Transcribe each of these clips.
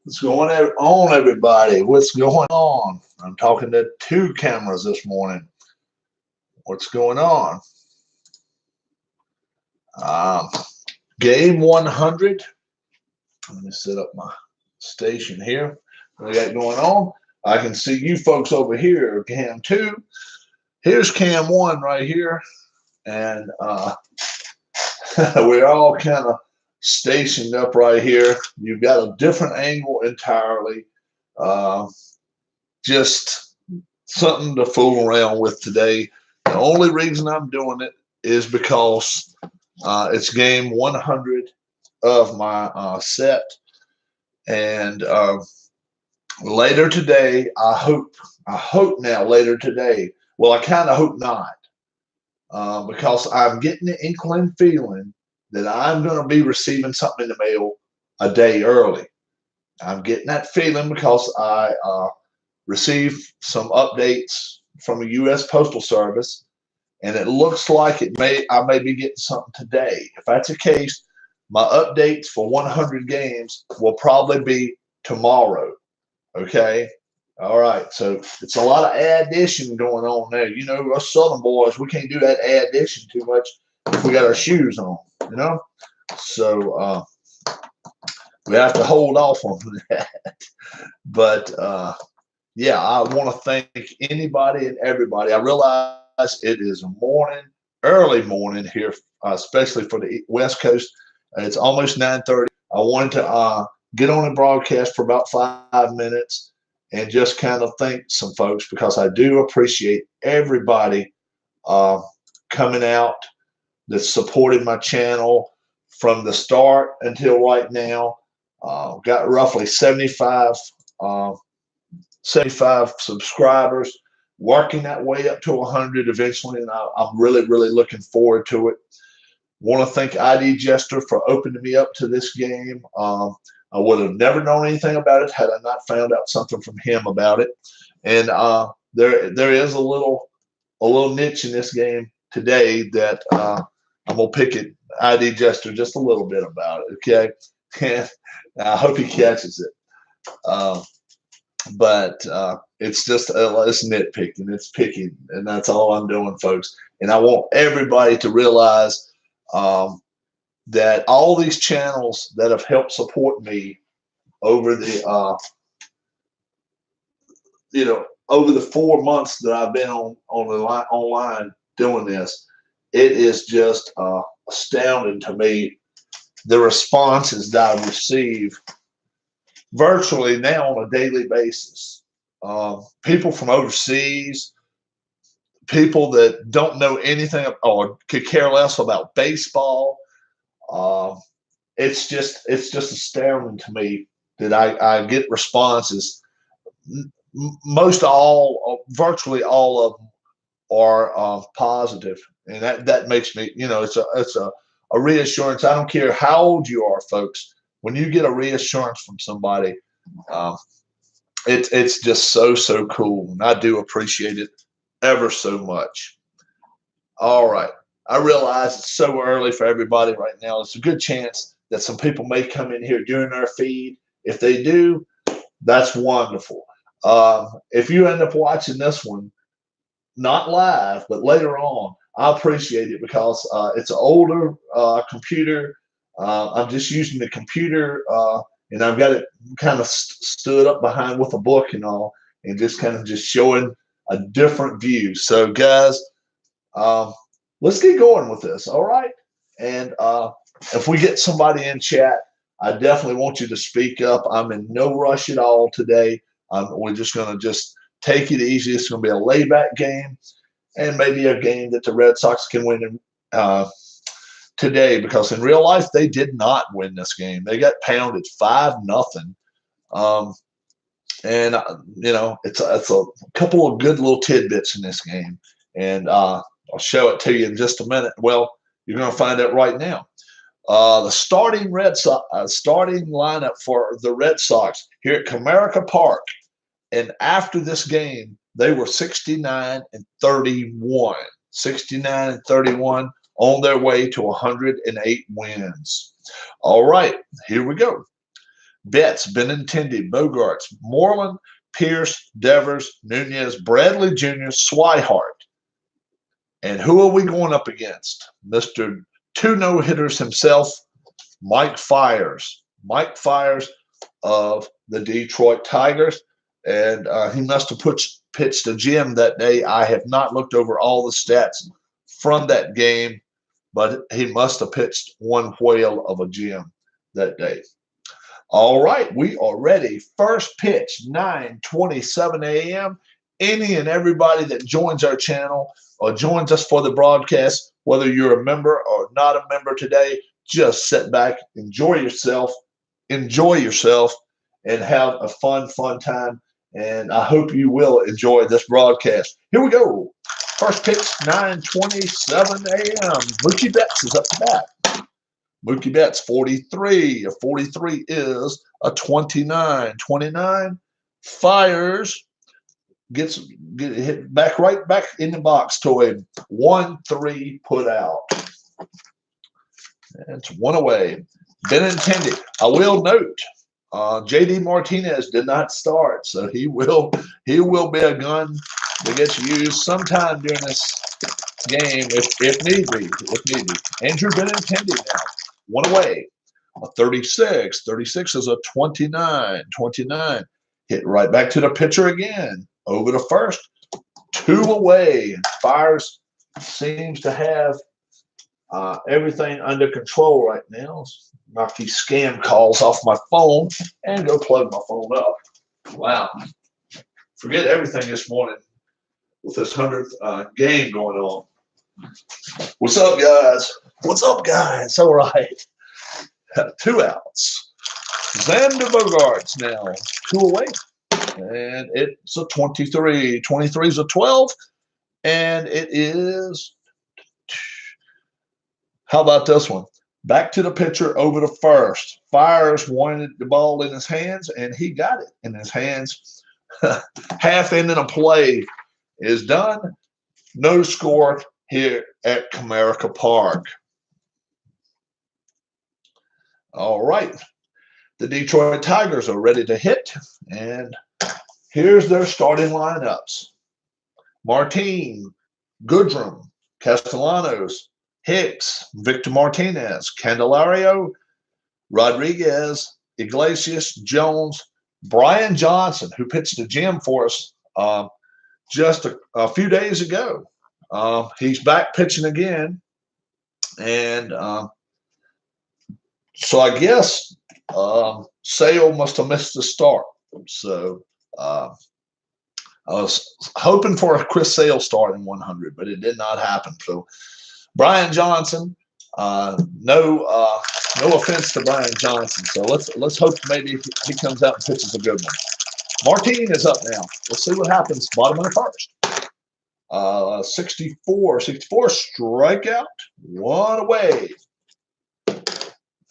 What's going on, everybody? What's going on? I'm talking to two cameras this morning. What's going on? Um, Game 100. Let me set up my station here. What I got going on? I can see you folks over here, Cam 2. Here's Cam 1 right here. And we're all kind of stationed up right here. You've got a different angle entirely. Uh, just something to fool around with today. The only reason I'm doing it is because it's game 100 of my set, and later today, I hope now later today. Well, I kind of hope not, because I'm getting the inkling feeling that I'm going to be receiving something in the mail a day early. I'm getting that feeling because I received some updates from the U.S. Postal Service, and it looks like I may be getting something today. If that's the case, my updates for 100 games will probably be tomorrow. Okay. All right. So it's a lot of addition going on there. You know, us Southern boys, we can't do that addition too much if we got our shoes on, you know? So we have to hold off on that. But yeah, I want to thank anybody and everybody. I realize it is morning, early morning here, especially for the West Coast. It's almost 9:30. I wanted to get on a broadcast for about 5 minutes and just kind of thank some folks because I do appreciate everybody uh, coming out that's supported my channel from the start until right now. Got roughly 75 subscribers, working that way up to 100 eventually, and I'm really, really looking forward to it. Want to thank ID Jester for opening me up to this game. I would have never known anything about it had I not found out something from him about it. And there is a little niche in this game today that I'm gonna pick it ID Jester just a little bit about it. Okay, and I hope he catches it. Uh, but it's just it's nitpicking, it's picking, and that's all I'm doing, folks. And I want everybody to realize um, that all these channels that have helped support me over the over the 4 months that I've been on the line, online doing this, it is just astounding to me the responses that I receive virtually now on a daily basis. People from overseas, people that don't know anything or could care less about baseball. Uh, it's just astounding to me that I get responses. Most all, virtually all of them are positive, and that makes me, it's a reassurance. I don't care how old you are, folks. When you get a reassurance from somebody, um, it's just so cool, and I do appreciate it ever so much. All right, I realize it's so early for everybody right now. It's a good chance that some people may come in here during our feed. If they do, that's wonderful. If you end up watching this one, not live, but later on, I appreciate it because it's an older computer. I'm just using the computer, and I've got it kind of stood up behind with a book and all, and just kind of just showing a different view. So, guys, um, let's get going with this. All right, and if we get somebody in chat, I definitely want you to speak up. I'm in no rush at all today. We're just going to just take it easy. It's going to be a layback game and maybe a game that the Red Sox can win in, today, because in real life they did not win this game. They got pounded 5-0. Um, and it's a couple of good little tidbits in this game, and I'll show it to you in just a minute. Well, you're going to find out right now. The starting lineup for the Red Sox here at Comerica Park, and after this game, they were 69 and 31. 69 and 31 on their way to 108 wins. All right, here we go. Betts, Benintendi, Bogarts, Moreland, Pierce, Devers, Nunez, Bradley Jr., Swihart. And who are we going up against? Mr. Two no-hitters himself, Mike Fiers. Mike Fiers of the Detroit Tigers. And he must have pitched a gem that day. I have not looked over all the stats from that game, but he must have pitched one whale of a gem that day. All right, we are ready. First pitch, 9:27 a.m. Any and everybody that joins our channel or joins us for the broadcast, whether you're a member or not a member today, just sit back, enjoy yourself, and have a fun time. And I hope you will enjoy this broadcast. Here we go. First pitch, 9:27 a.m. Mookie Betts is up to bat. Mookie Betts, 43. A 43 is a 29. 29 fires, get hit right back in the box to a 1-3 put out. That's one away. Benintendi. I will note, JD Martinez did not start, so he will be a gun that gets used sometime during this game if need be. Andrew Benintendi now. One away. A 36. 36 is a 29. 29. Hit right back to the pitcher again. Over to first. Two away. Fiers seems to have everything under control right now. Knock these scam calls off my phone and go plug my phone up. Wow. Forget everything this morning with this 100th game going on. What's up, guys? What's up, guys? All right. 2 outs. Xander Bogaerts now. 2 away. And it's a 23. 23 is a 12. And it is, how about this one? Back to the pitcher, over to first. Fiers wanted the ball in his hands, and he got it in his hands. Half inning of play is done. No score here at Comerica Park. All right. The Detroit Tigers are ready to hit, and here's their starting lineups. Martin, Goodrum, Castellanos, Hicks, Victor Martinez, Candelario, Rodriguez, Iglesias, Jones, Brian Johnson, who pitched a gem for us just a few days ago. He's back pitching again. And so I guess Sale must have missed the start. So I was hoping for a Chris Sale start in 100, but it did not happen. So Brian Johnson, no offense to Brian Johnson. So let's hope maybe he comes out and pitches a good one. Martin is up now. Let's see what happens. Bottom of the first. 64 strikeout, 1 away.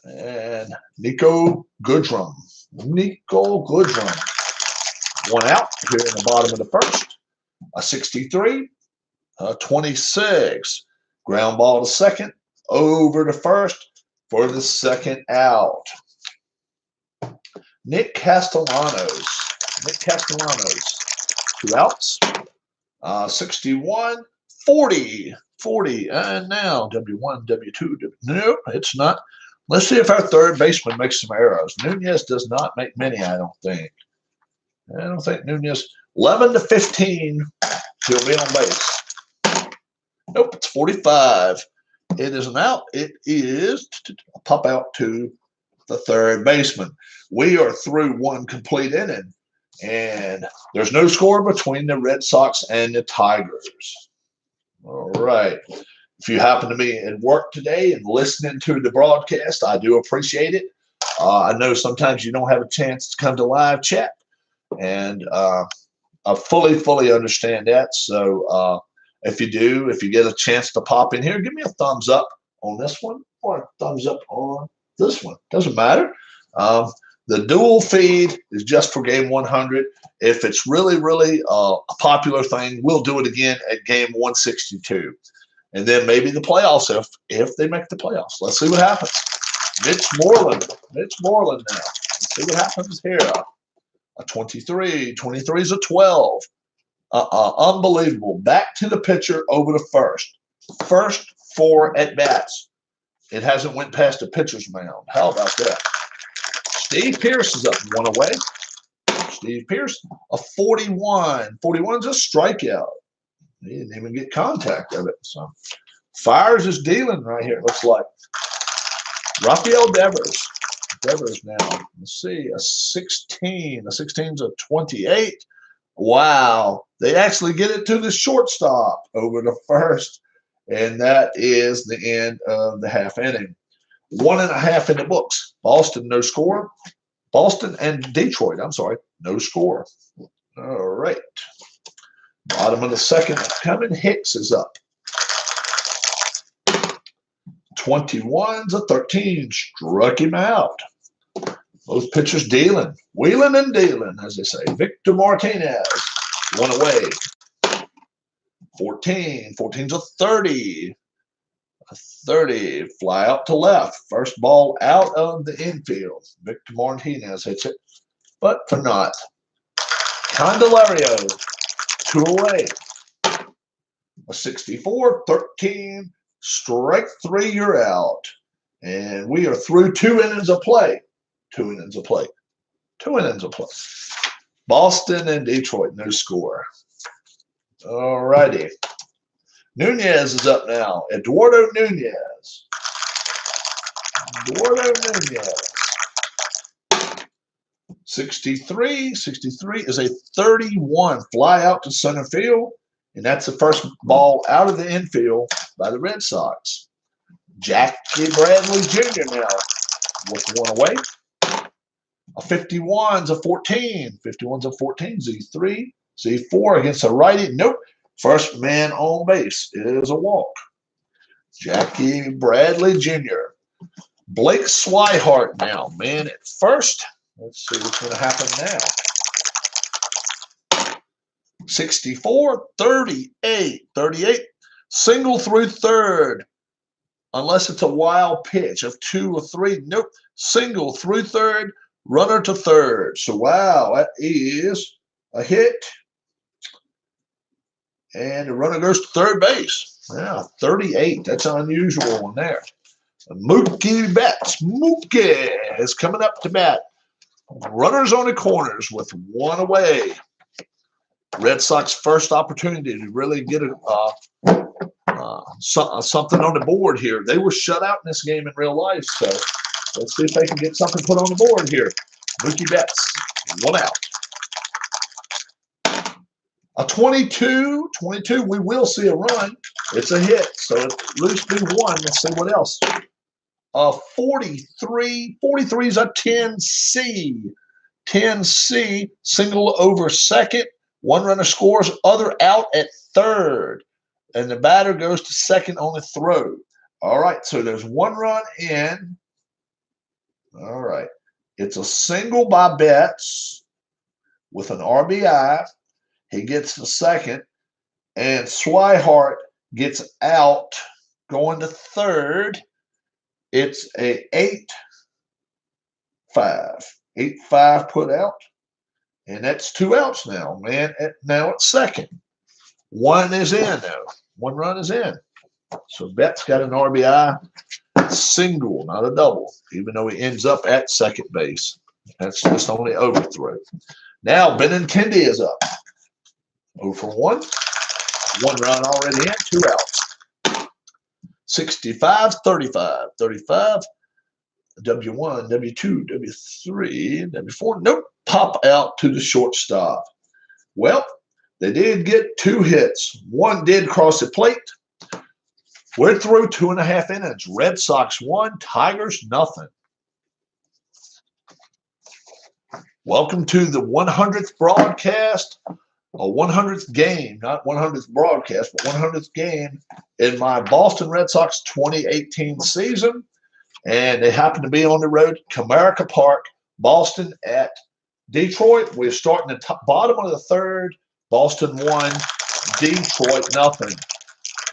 And Nico Goodrum. 1 out here in the bottom of the first. A 63, 26. Ground ball to second, over to first for the second out. Nick Castellanos. 2 outs. 61, 40, and now W1, W2. Nope, it's not. Let's see if our third baseman makes some arrows. Nunez does not make many, I don't think. Nunez. 11 to 15, he'll be on base. Nope, it's 45. It is an out. It is a pop out to the third baseman. We are through 1 complete inning, and there's no score between the Red Sox and the Tigers. All right. If you happen to be at work today and listening to the broadcast, I do appreciate it. I know sometimes you don't have a chance to come to live chat, and I fully understand that. So if you get a chance to pop in here, give me a thumbs up on this one or a thumbs up on this one. Doesn't matter. The dual feed is just for game 100. If it's really a popular thing, we'll do it again at game 162. And then maybe the playoffs if they make the playoffs. Let's see what happens. Mitch Moreland now. Let's see what happens here. A 23. 23 is a 12. Unbelievable. Back to the pitcher over the first. First 4 at-bats. It hasn't went past the pitcher's mound. How about that? Steve Pearce is up 1 away. Steve Pearce, a 41. 41's a strikeout. He didn't even get contact of it. So fires is dealing right here, it looks like. Rafael Devers. Devers now. Let's see, a 16. A 16's a 28. Wow. They actually get it to the shortstop over the first. And that is the end of the half inning. 1.5 in the books. Boston, no score. Boston and Detroit, I'm sorry, no score. All right. Bottom of the second coming. Hicks is up. 21's a 13. Struck him out. Both pitchers dealing. Wheeling and dealing, as they say. Victor Martinez, 1 away. 14. 14's a 30. A 30. Fly out to left. First ball out of the infield. Victor Martinez hits it, but for naught. Candelario, 2 away. A 64. 13. Strike 3, you're out. And we are through 2 innings of play. 2 innings of play. 2 innings of play. Boston and Detroit, no score. All righty. Nunez is up now. Eduardo Nunez. Eduardo Nunez. 63. 63 is a 31. Fly out to center field. And that's the first ball out of the infield by the Red Sox. Jackie Bradley Jr. now with 1 away. A 51's a 14. 51's a 14. Z3. Z4 against a righty. Nope. First man on base is a walk. Jackie Bradley Jr. Blake Swihart now. Man at first. Let's see what's going to happen now. 64, 38, 38. Single through third. Unless it's a wild pitch of 2 or 3. Nope. Single through third. Runner to third. So, wow, that is a hit. And the runner goes to third base. Yeah, 38. That's an unusual one there. Mookie Betts. Mookie is coming up to bat. Runners on the corners with 1 away. Red Sox first opportunity to really get something on the board here. They were shut out in this game in real life, so let's see if they can get something put on the board here. Mookie Betts, 1 out. A 22, we will see a run. It's a hit, so at least be 1. Let's see what else. 43 is a 10C. 10C, single over second. 1 runner scores, other out at third. And the batter goes to second on the throw. All right, so there's 1 run in. All right. It's a single by Betts with an RBI. He gets to second. And Swihart gets out going to third. It's a 8-5. 8-5 put out. And that's 2 outs now, man. Now it's second. 1 is in, though. 1 run is in. So Betts got an RBI single, not a double, even though he ends up at second base. That's just only overthrow. Now Benintendi is up. 0 for 1. 1 run already in, 2 outs. 65, 35, 35. W1, W2, W3, W4. Nope. Pop out to the shortstop. Well, they did get 2 hits. 1 did cross the plate. We're through 2.5 innings. Red Sox 1, Tigers nothing. Welcome to the 100th broadcast, a 100th game, not 100th broadcast, but 100th game in my Boston Red Sox 2018 season. And they happen to be on the road, Comerica Park, Boston at Detroit. We're starting the bottom of the third. Boston 1, Detroit nothing.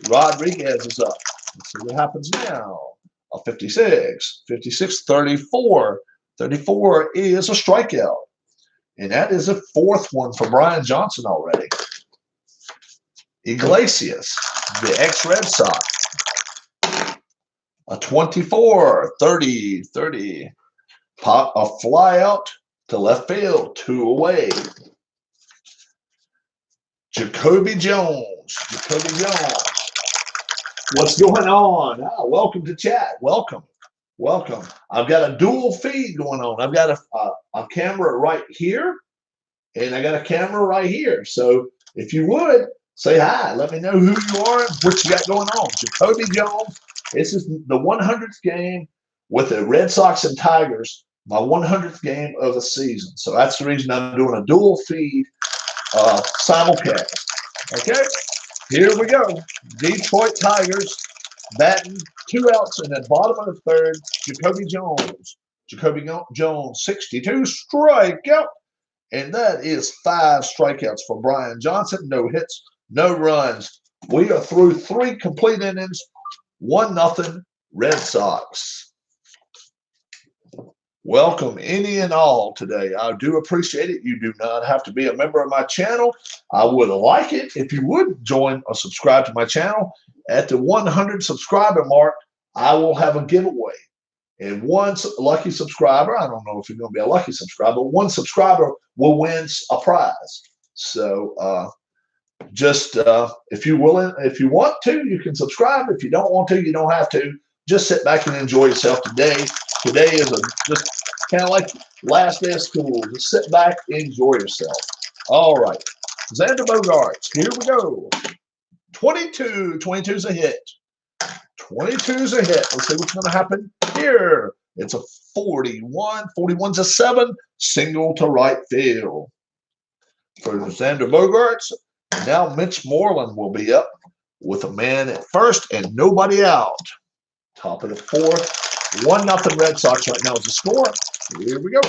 Rodriguez is up. Let's see what happens now. A 56, 34. 34 is a strikeout. And that is a fourth one for Brian Johnson already. Iglesias, the ex-Red Sox. A 24, 30, 30. Pop a fly out to left field, 2 away. Jacoby Jones. Jacoby Jones. What's going on? Welcome to chat. Welcome. Welcome. I've got a dual feed going on. I've got a camera right here, and I got a camera right here. So if you would, say hi. Let me know who you are and what you got going on. Jacoby Jones. This is the 100th game with the Red Sox and Tigers, my 100th game of the season. So that's the reason I'm doing a dual feed simulcast. Okay, here we go. Detroit Tigers batting 2 outs in the bottom of the third. Jacoby Jones. Jacoby Jones, 62 strikeout. And that is 5 strikeouts for Brian Johnson. No hits, no runs. We are through 3 complete innings. 1-0 Red Sox. Welcome any and all today. I do appreciate it. You do not have to be a member of my channel. I would like it if you would join or subscribe to my channel. At the 100 subscriber mark, I will have a giveaway. And one lucky subscriber, I don't know if you're going to be a lucky subscriber, one subscriber will win a prize. So just if you want to, you can subscribe. If you don't want to, you don't have to. Just sit back and enjoy yourself today. Today is just kind of like last day of school. Just sit back, enjoy yourself. All right. Xander Bogaerts, here we go. 22. 22's a hit. 22's a hit. Let's see what's going to happen here. It's a 41. 41's a 7. Single to right field. For Xander Bogaerts, now Mitch Moreland will be up with a man at first and nobody out. Top of the 4th. 1-0 Red Sox right now is the score. Here we go.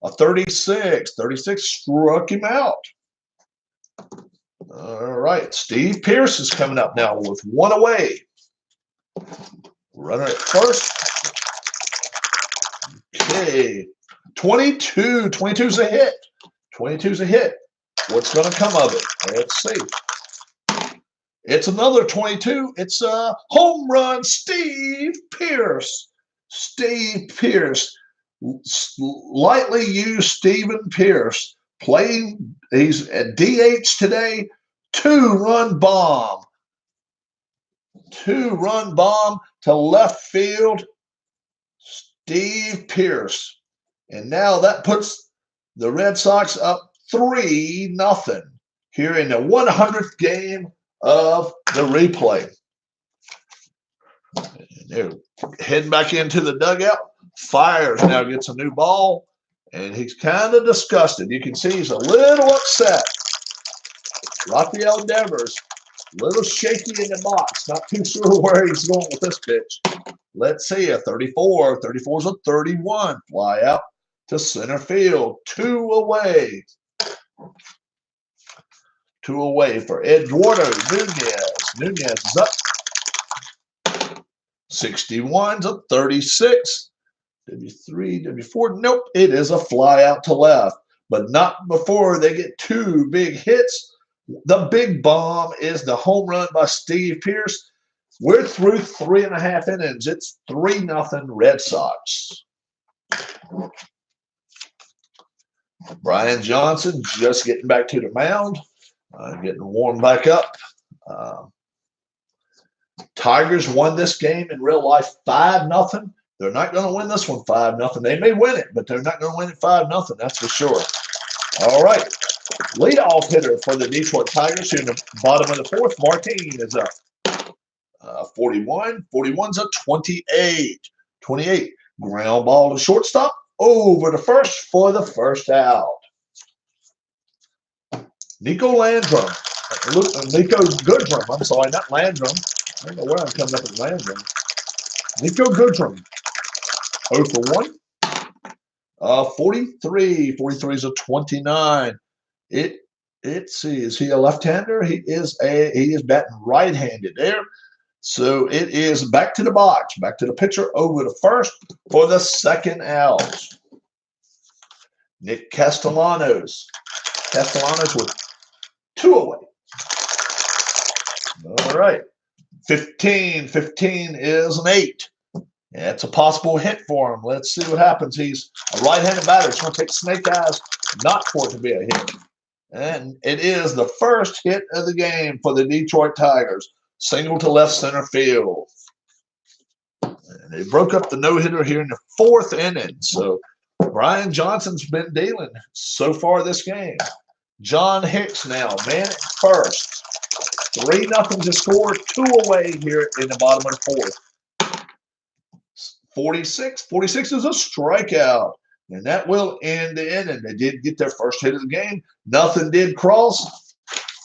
A 36. 36 struck him out. All right. Steve Pearce is coming up now with 1 away. Runner at first. Okay. 22. 22's a hit. 22's a hit. What's going to come of it? Let's see. It's another 22. It's a home run, Steve Pearce. Steve Pearce. Lightly used Stephen Pearce. Playing, he's at DH today. 2-run bomb. 2-run bomb to left field. Steve Pearce. And now that puts the Red Sox up 3-0 here in the 100th game of the replay. And they're heading back into the dugout. Fires now gets a new ball, and he's kind of disgusted. You can see he's a little upset. Rafael Devers, a little shaky in the box. Not too sure where he's going with this pitch. Let's see, a 34. 34's a 31. Fly out to center field. 2 away. 2 away for Eduardo Nunez. Nunez is up. 61's a 36. W3, W4. Nope, it is a fly out to left. But not before they get 2 big hits. The big bomb is the home run by Steve Pearce. We're through 3.5 innings. It's 3-0 Red Sox. Brian Johnson just getting back to the mound. Getting warmed back up. Tigers won this game in real life 5-0. They're not going to win this one 5-0. They may win it, but they're not going to win it 5-0. That's for sure. All right. Leadoff hitter for the Detroit Tigers here in the bottom of the 4th. Martin is up. 41. 41's a 28. 28. Ground ball to shortstop. Over to first for the first out. Nico Landrum. Nico Goodrum. I'm sorry, not Landrum. I don't know where I'm coming up with Landrum. Nico Goodrum. 0 for 1. 43. 43 is a 29. Let's see. Is he a left-hander? He is batting right-handed there. So it is back to the box, back to the pitcher, over to first for the second out. Nick Castellanos. Castellanos with 2 away. All right. 15. 15 is an 8. Yeah, it's a possible hit for him. Let's see what happens. He's a right-handed batter. It's going to take snake eyes not for it to be a hit. And it is the first hit of the game for the Detroit Tigers. Single to left center field. And they broke up the no-hitter here in the 4th inning. So Brian Johnson's been dealing so far this game. John Hicks now, man at first. 3-0 to score, 2 away here in the bottom of the 4th. 46. 46 is a strikeout. And that will end the inning. They did get their first hit of the game. Nothing did cross.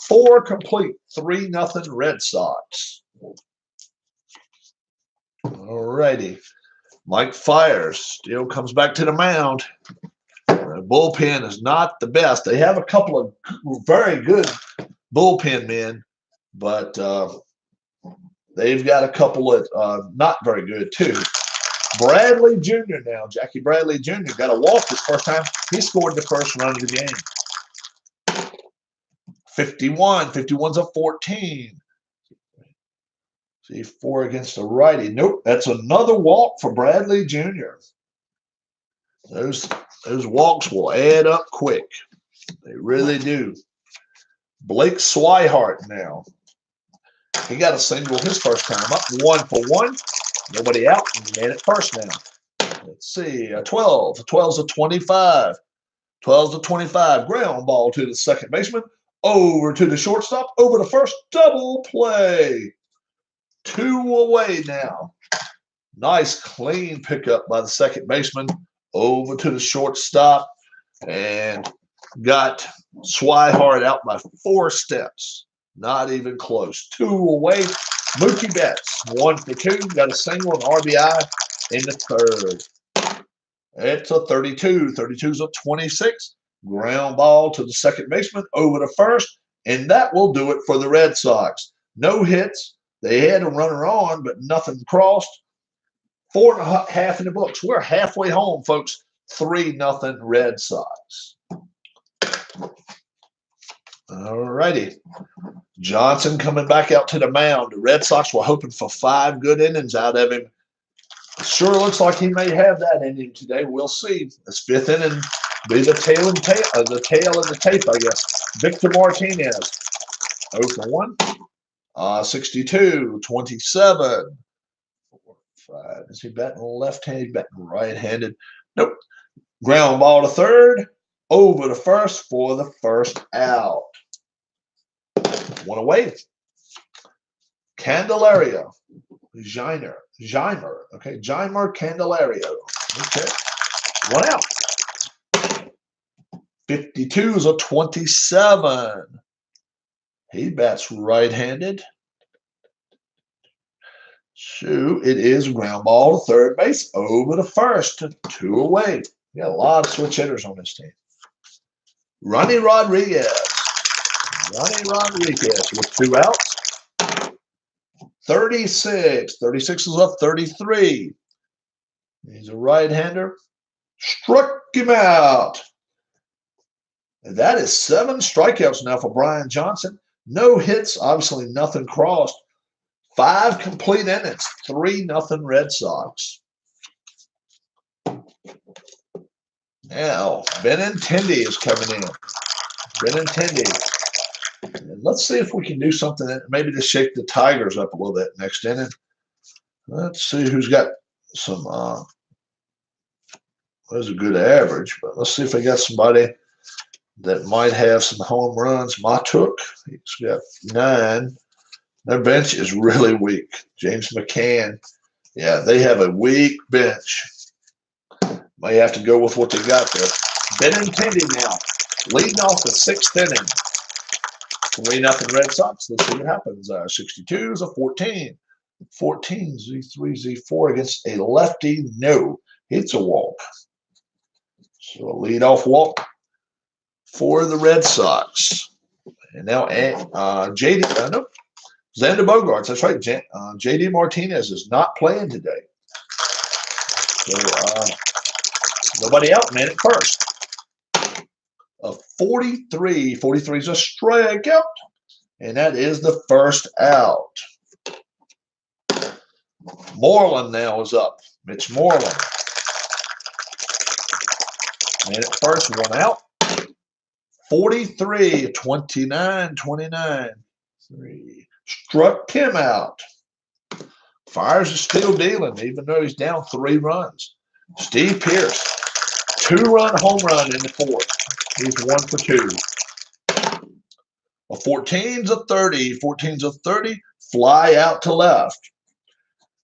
4 complete. 3-0 Red Sox. All righty. Mike Fiers still comes back to the mound. The bullpen is not the best. They have a couple of very good bullpen men, but they've got a couple of not very good too. Bradley Jr. now, Jackie Bradley Jr. got a walk this first time. He scored the first run of the game. 51. 51's a 14. See, 4 against the righty. Nope, that's another walk for Bradley Jr. Those walks will add up quick. They really do. Blake Swihart now. He got a single his first time up. 1 for 1. Nobody out. Man at first now. Let's see. 12. 12's a 25. 12's a 25. Ground ball to the second baseman. Over to the shortstop. Over to first. Double play. 2 away now. Nice clean pickup by the second baseman. Over to the shortstop. And got Swihart out by 4 steps. Not even close. 2 away. Mookie Betts, 1 for 2. Got a single and RBI in the 3rd. It's a 32. 32's a 26. Ground ball to the second baseman, over to first. And that will do it for the Red Sox. No hits. They had a runner on, but nothing crossed. 4.5 in the books. We're halfway home, folks. 3-0 Red Sox. All righty. Johnson coming back out to the mound. The Red Sox were hoping for 5 good innings out of him. Sure looks like he may have that inning today. We'll see. This 5th inning be the tail of the tape, I guess. Victor Martinez. 0 for 1. 62, 27. 4, 5. Is he batting left-handed? Batting right-handed? Nope. Ground ball to third. Over to first for the first out. 1 away. Candelario. Jaimer. Okay. Jaimer Candelario. Okay. 1 out. 52 is a 27. He bats right-handed. So it is ground ball to third base. Over to first. 2 away. We got a lot of switch hitters on this team. Ronnie Rodriguez. Ronnie Rodriguez with 2 outs. 36. 36 is up 33. He's a right-hander. Struck him out. And that is 7 strikeouts now for Brian Johnson. No hits. Obviously, nothing crossed. 5 complete innings. 3-0 Red Sox. Now, Benintendi is coming in. Benintendi. And let's see if we can do something that maybe to shake the Tigers up a little bit next inning. Let's see who's got some there's a good average, but let's see if I got somebody that might have some home runs. Matuk, he's got 9. Their bench is really weak. James McCann, yeah, they have a weak bench. May have to go with what they got there. Benintendi now, leading off the 6th inning. 3-0 Red Sox. Let's see what happens. 62 is a 14. 14, Z3, Z4 against a lefty. No, it's a walk. So a leadoff walk for the Red Sox. And now JD, nope. Xander Bogaerts, that's right. J.D. Martinez is not playing today. So nobody out, man, at first. 43. 43 is a strikeout. And that is the first out. Moreland now is up. Mitch Moreland. And at first, one out. 43, 29, 29. 3. Struck him out. Fires is still dealing, even though he's down 3 runs. Steve Pearce, 2-run home run in the 4th. He's 1 for 2. A 14's a 30. 14's a 30. Fly out to left.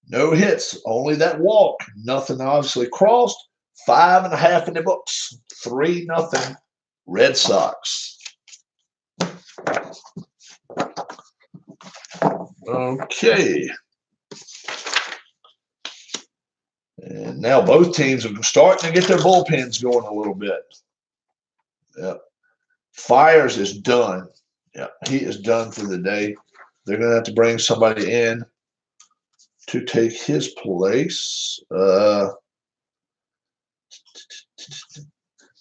No hits, only that walk. Nothing obviously crossed. 5.5 in the books. 3-0 Red Sox. Okay. And now both teams are starting to get their bullpens going a little bit. Yep. Fires is done. Yeah, he is done for the day. They're going to have to bring somebody in to take his place.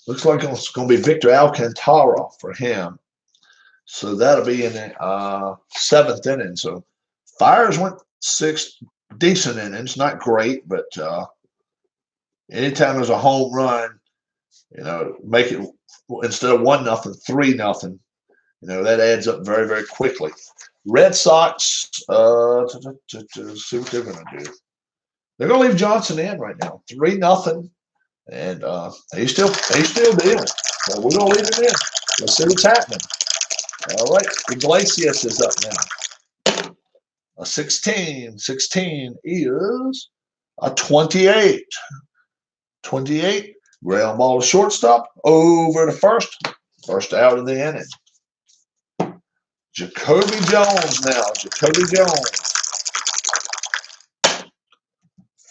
Looks like it's going to be Victor Alcantara for him. So that'll be in the 7th inning. So Fires went 6 decent innings, not great, but anytime there's a home run, make it instead of 1-0, 3-0. That adds up very, very quickly. Red Sox, let's see what they're going to do. They're going to leave Johnson in right now, 3-0, and he's still dealing. So we're going to leave him in. Let's see what's happening. All right, Iglesias is up now. A 16. 16 is a 28. 28. Ground ball to shortstop. Over to first. First out of the inning. Jacoby Jones now. Jacoby Jones.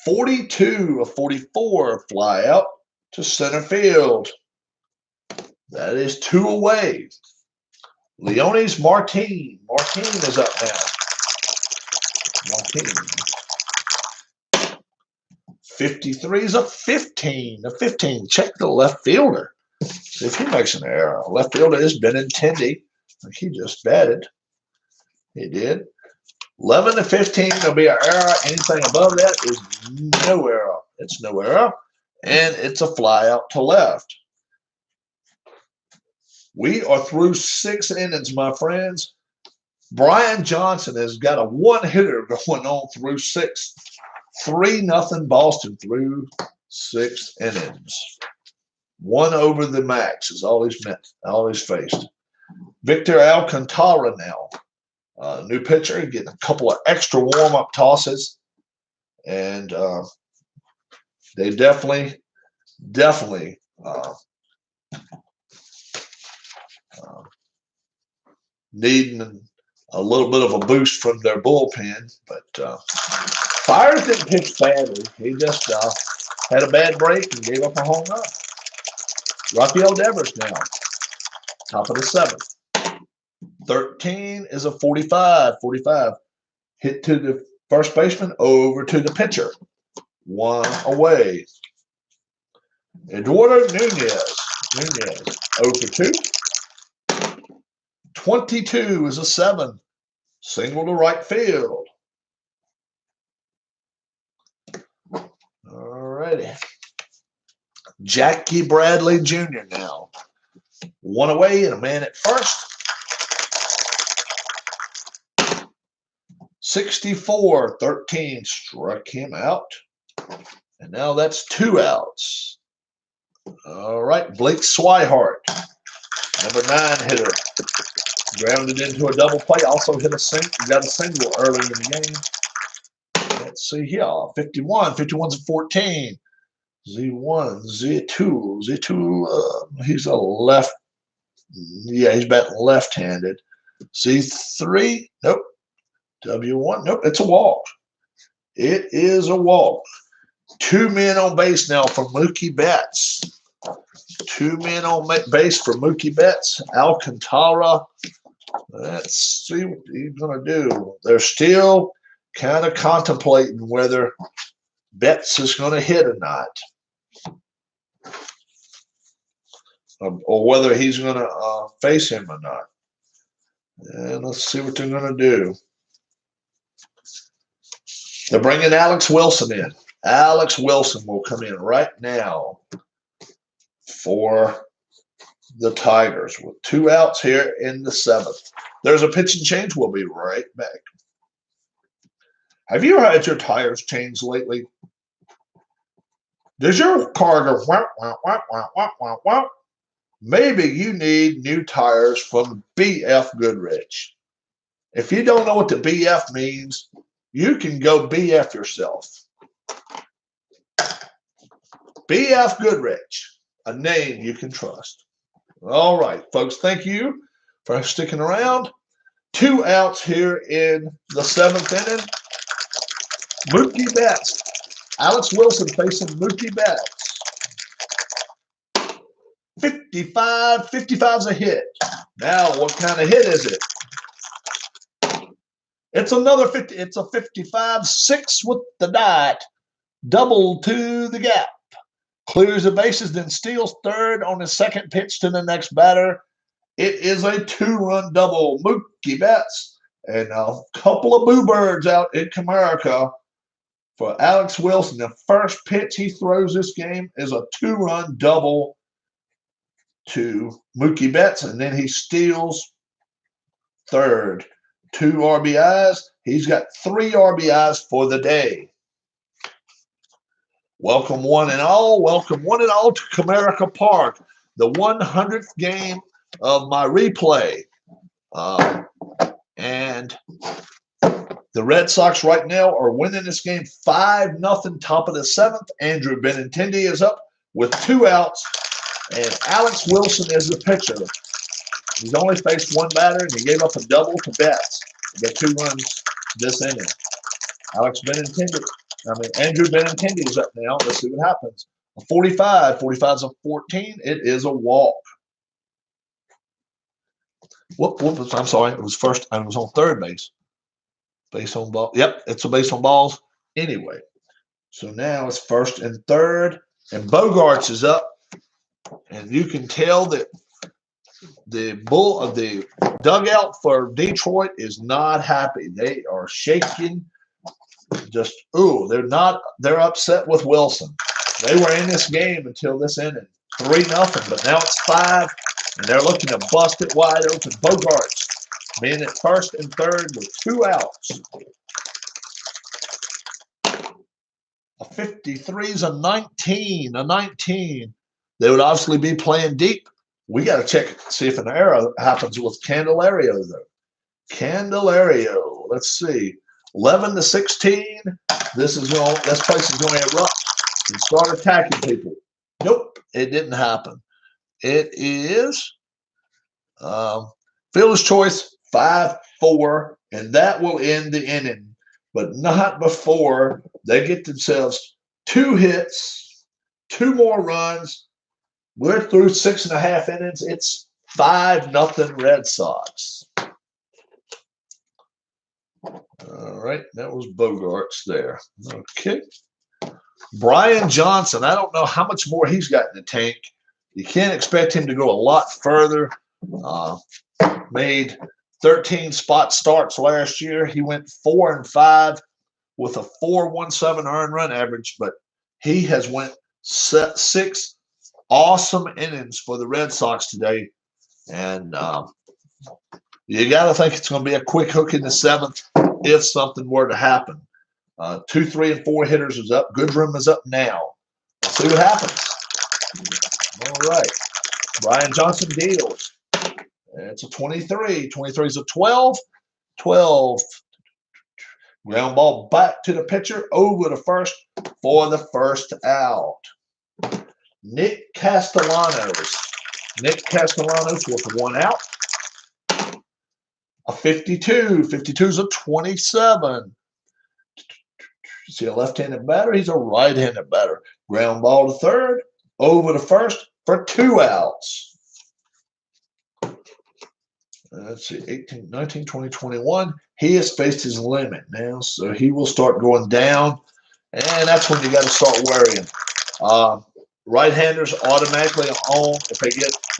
42 of 44. Fly out to center field. That is 2 away. Leonis Martin. Martin is up now. Martin. 53 is a 15. A 15. Check the left fielder. See if he makes an error. Left fielder is Benintendi. He just batted. He did. 11 to 15, there'll be an error. Anything above that is no error. It's no error. And it's a fly out to left. We are through 6 innings, my friends. Brian Johnson has got a 1-hitter going on through 6. 3-0 Boston through 6 innings. 1 over the max is all he's meant, all he's faced. Victor Alcantara now. New pitcher, getting a couple of extra warm-up tosses. And they definitely needing a little bit of a boost from their bullpen. But Fires didn't pitch badly. He just had a bad break and gave up a home run. Rafael Devers now, top of the 7th. 13 is a 45. 45. Hit to the first baseman, over to the pitcher. 1 away. Eduardo Nunez. 0 for 2. 22 is a 7. Single to right field. All righty. Jackie Bradley Jr. now. 1 away and a man at first. 64, 13 struck him out. And now that's 2 outs. All right, Blake Swihart, number 9 hitter. Grounded into a double play. Also hit a got a single early in the game. Let's see here. 51. 51's a 14. Z1, Z2. Z2, he's a left. Yeah, he's batting left-handed. Z3, nope. W1, nope, it's a walk. It is a walk. 2 men on base now for Mookie Betts. 2 men on base for Mookie Betts. Alcantara Let's see what he's going to do. They're still kind of contemplating whether Betts is going to hit or not, or whether he's going to face him or not. And let's see what they're going to do. They're bringing Alex Wilson in. Alex Wilson will come in right now for the Tigers with 2 outs here in the 7th. There's a pitch and change. We'll be right back. Have you had your tires changed lately? Does your car go wah, wah, wah, wah, wah, wah, wah? Maybe you need new tires from BF Goodrich. If you don't know what the BF means, you can go BF yourself. BF Goodrich, a name you can trust. All right, folks, thank you for sticking around. 2 outs here in the 7th inning. Mookie Betts. Alex Wilson facing Mookie Betts. 55. 55's a hit. Now, what kind of hit is it? It's another 50. It's a 55-6 with the dot. Double to the gap. Clears the bases, then steals third on his second pitch to the next batter. It is a 2-run double. Mookie Betts and a couple of boo birds out in Comerica for Alex Wilson. The first pitch he throws this game is a 2-run double to Mookie Betts, and then he steals third. 2 RBIs. He's got 3 RBIs for the day. Welcome one and all to Comerica Park, the 100th game of my replay. And the Red Sox right now are winning this game 5-0, top of the 7th. Andrew Benintendi is up with 2 outs, and Alex Wilson is the pitcher. He's only faced 1 batter, and he gave up a double to Betts. He got 2 runs this inning. Andrew Benintendi is up now. Let's see what happens. A 45. 45's a 14. It is a walk. Whoop, I'm sorry. It was first. I was on third base. Base on ball. Yep, it's a base on balls anyway. So now it's first and third, and Bogarts is up, and you can tell that the dugout for Detroit is not happy. They are shaking. They're upset with Wilson. They were in this game until this inning. 3-0, but now it's 5, and they're looking to bust it wide open. Bogarts being at first and third with 2 outs. A 53's a 19. A 19. They would obviously be playing deep. We got to check, see if an error happens with Candelario, though. Candelario, let's see. 11-16. This place is going to erupt and start attacking people. Nope, it didn't happen. It is fielder's choice 5-4, and that will end the inning, but not before they get themselves 2 hits, 2 more runs. We're through 6.5 innings. It's 5-0 Red Sox. All right, that was Bogarts there. Okay. Brian Johnson, I don't know how much more he's got in the tank. You can't expect him to go a lot further. Made 13 spot starts last year. He went 4-5 with a 4.17 earned run average, but he has went 6 awesome innings for the Red Sox today. And you got to think it's going to be a quick hook in the 7th if something were to happen. 2, 3, and 4 hitters is up. Goodrum is up now. Let's see what happens. All right. Brian Johnson deals. It's a 23. 23 is a 12. 12. Ground ball back to the pitcher, over to first for the first out. Nick Castellanos. Nick Castellanos with 1 out. A 52. 52 is a 27. See a left-handed batter? He's a right-handed batter. Ground ball to third, over to first for 2 outs. let's see, 18, 19, 20, 21. He has faced his limit now, so he will start going down, and that's when you got to start worrying. Right-handers automatically on if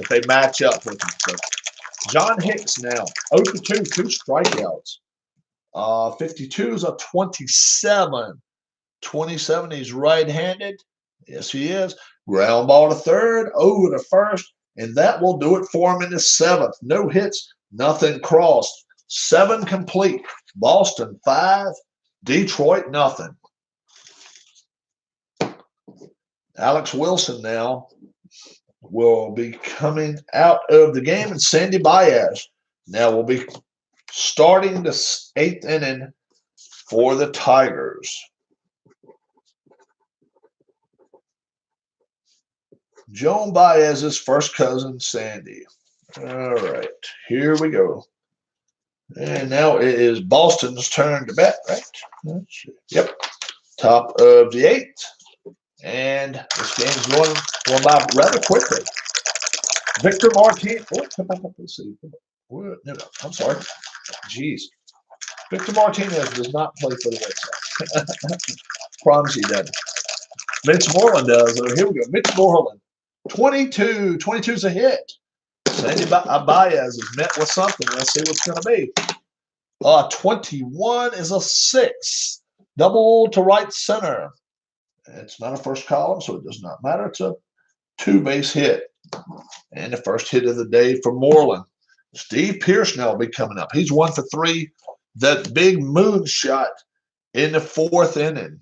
they match up with him. So John Hicks now 0 for 2, 2 strikeouts. 52 is a 27. 27, he's right-handed. Yes, he is. Ground ball to third, over to first, and that will do it for him in the seventh. No hits, nothing crossed. 7 complete. Boston 5, Detroit nothing. Alex Wilson now will be coming out of the game, and Sandy Baez now will be starting the 8th inning for the Tigers. Joan Baez's first cousin, Sandy. All right, here we go. And now it is Boston's turn to bat, right? Let's see. Yep. Top of the 8th. And this game's going by rather quickly. Victor Martinez. Let's see. No, I'm sorry. Jeez. Victor Martinez does not play for the Red Sox. Promise he doesn't. Mitch Moreland does. Oh, here we go. Mitch Moreland. 22. 22 is a hit. Sandy Baez is met with something. Let's see what's going to be. 21 is a 6. Double to right center. It's not a first column, so it does not matter. It's a 2-base hit. And the first hit of the day for Moreland. Steve Pearce now will be coming up. He's 1 for 3. That big moon shot in the 4th inning.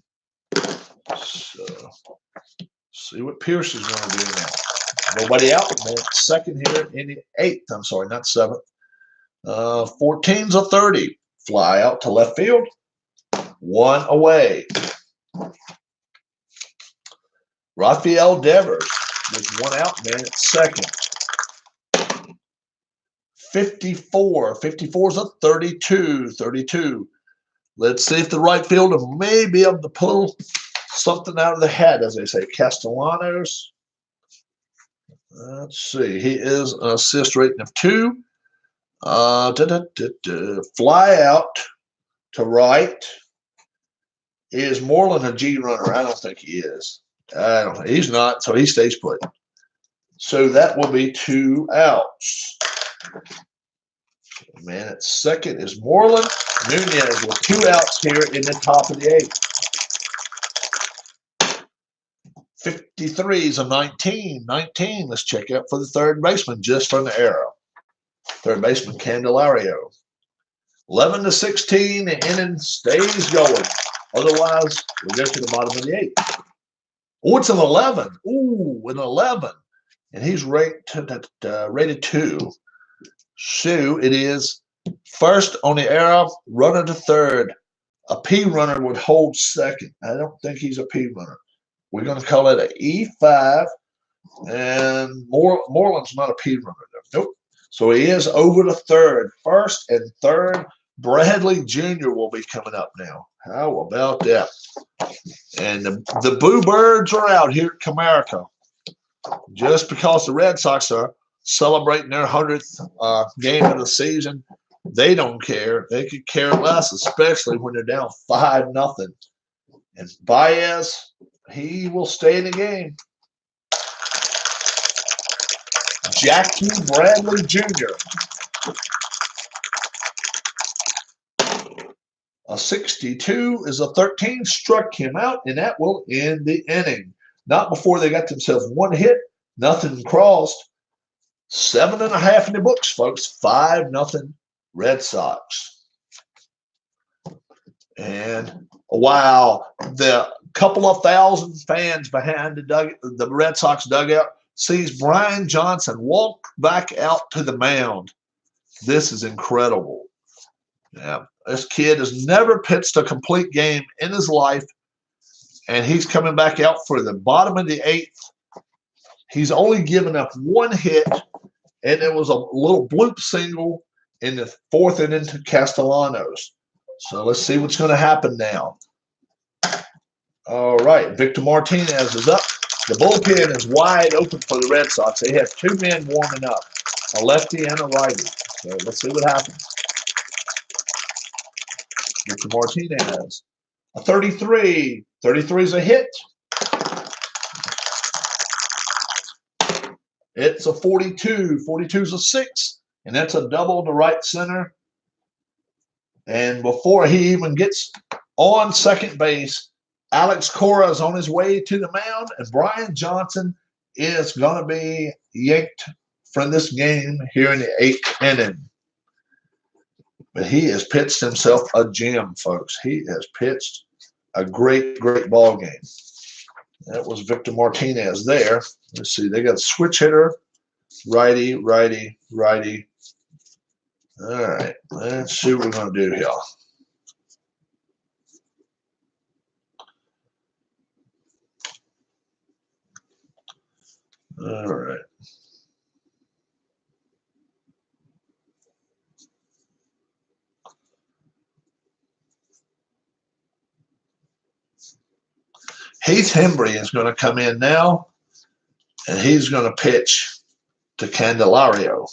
So, see what Pearce is going to do now. Nobody out. Second here in the 8th. I'm sorry, not 7th. 14's a 30. Fly out to left field. 1 away. Rafael Devers with 1 out, man, at second. 54. 54 is a 32. 32. Let's see if the right fielder may be able to pull something out of the hat, as they say. Castellanos. Let's see. He is an assist rating of 2. Fly out to right. Is Moreland a G runner? I don't think he is. I don't think he's not, so he stays put. So that will be 2 outs. Man at second is Moreland. Nunez with 2 outs here in the top of the 8th. 53 is a 19. 19. Let's check out for the third baseman just from the arrow. Third baseman Candelario. 11 to 16. The inning stays going. Otherwise, we'll go to the bottom of the 8th. Oh, it's an 11. Ooh, an 11. And he's rated 2. So it is first on the arrow, runner to third. A P runner would hold second. I don't think he's a P runner. We're going to call it an E5. And Moreland's not a P runner. Nope. So he is over to third. First and third, Bradley Jr. will be coming up now. How about that? And the Boo Birds are out here at Comerica. Just because the Red Sox are celebrating their 100th game of the season, they don't care. They could care less, especially when they're down 5-0. And Baez, he will stay in the game. Jackie Bradley Jr. A 62 is a 13. Struck him out, and that will end the inning. Not before they got themselves 1 hit, nothing crossed. 7.5 in the books, folks. 5-0 Red Sox. And wow, the couple of thousand fans behind the Red Sox dugout sees Brian Johnson walk back out to the mound. This is incredible. Yeah, this kid has never pitched a complete game in his life, and he's coming back out for the bottom of the 8th. He's only given up 1 hit, and it was a little bloop single in the 4th inning to Castellanos. So let's see what's going to happen now. All right, Victor Martinez is up. The bullpen is wide open for the Red Sox. They have 2 men warming up, a lefty and a righty. So let's see what happens. Victor Martinez, a 33. 33 is a hit. It's a 42. 42 is a 6. And that's a double to right center. And before he even gets on second base, Alex Cora is on his way to the mound, and Brian Johnson is going to be yanked from this game here in the 8th inning. But he has pitched himself a gem, folks. He has pitched a great, great ball game. That was Victor Martinez there. Let's see. They got a switch hitter, righty, righty, righty. All right. Let's see what we're going to do here. All right. Heath Hembry is going to come in now, and he's going to pitch to Candelario.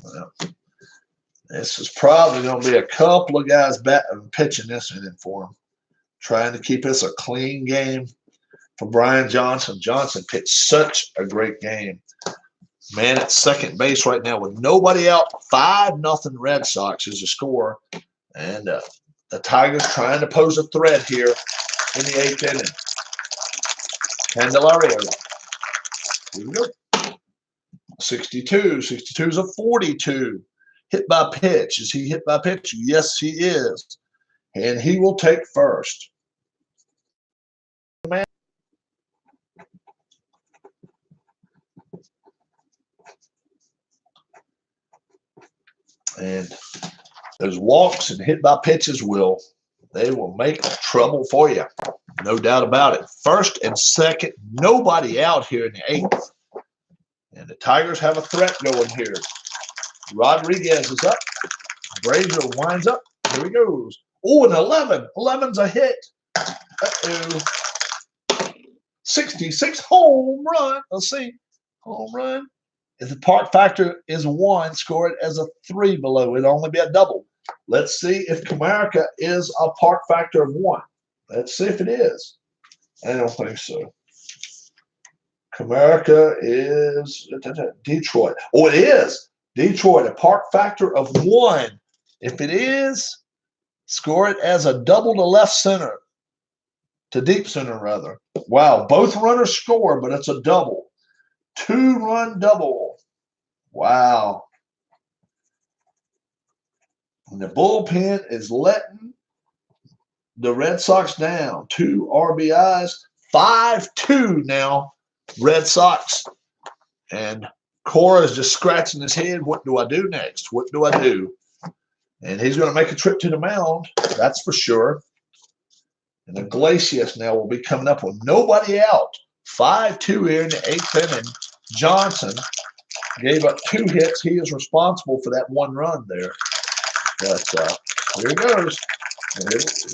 Well, this is probably going to be a couple of guys pitching this inning for him, trying to keep this a clean game for Brian Johnson. Johnson pitched such a great game. Man at second base right now with nobody out. 5-0 Red Sox is the score. And the Tigers trying to pose a threat here in the 8th inning. Candelario. Here we go. 62. 62 is a 42. Hit by pitch. Is he hit by pitch? Yes, he is. And he will take first. And those walks and hit by pitches will make trouble for you. No doubt about it. First and second, nobody out here in the 8th. And the Tigers have a threat going here. Rodriguez is up. Brazier winds up. Here he goes. Oh, an 11. 11's a hit. Uh-oh. 66 home run. Let's see. Home run. If the park factor is 1, score it as a 3 below. It'll only be a double. Let's see if Comerica is a park factor of 1. Let's see if it is. I don't think so. Comerica is Detroit. Oh, it is. Detroit, a park factor of 1. If it is, score it as a double to left center. To deep center, rather. Wow, both runners score, but it's a double. 2-run double. Wow. And the bullpen is letting the Red Sox down. 2 RBIs. 5-2 now, Red Sox. And Cora is just scratching his head. What do I do next? What do I do? And he's going to make a trip to the mound. That's for sure. And Iglesias now will be coming up with nobody out. 5-2 here in the 8th inning. Johnson gave up 2 hits. He is responsible for that 1 run there. But here it goes.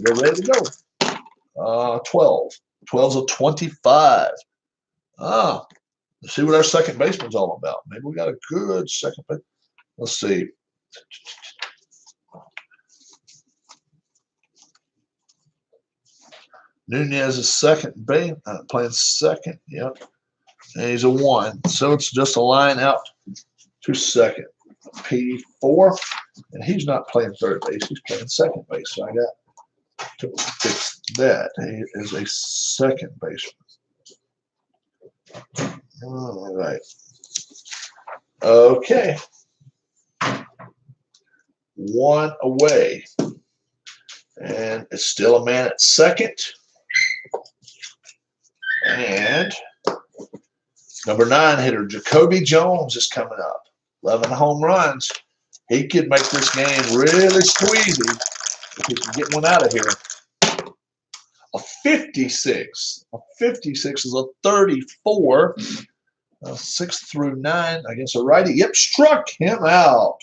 They're ready to go. 12. 12's a 25. Let's see what our second baseman's all about. Maybe we got a good second base. Let's see. Nunez is second base, playing second. Yep. And he's a 1. So it's just a line out to second. P4. And he's not playing third base. He's playing second base. So I got to fix that. He is a second baseman. All right. Okay. 1 away. And it's still a man at second. And number 9 hitter, Jacoby Jones, is coming up. 11 home runs. He could make this game really squeezy if he can get one out of here. A 56. A 56 is a 34. 6 through 9 against a righty. Yep, struck him out.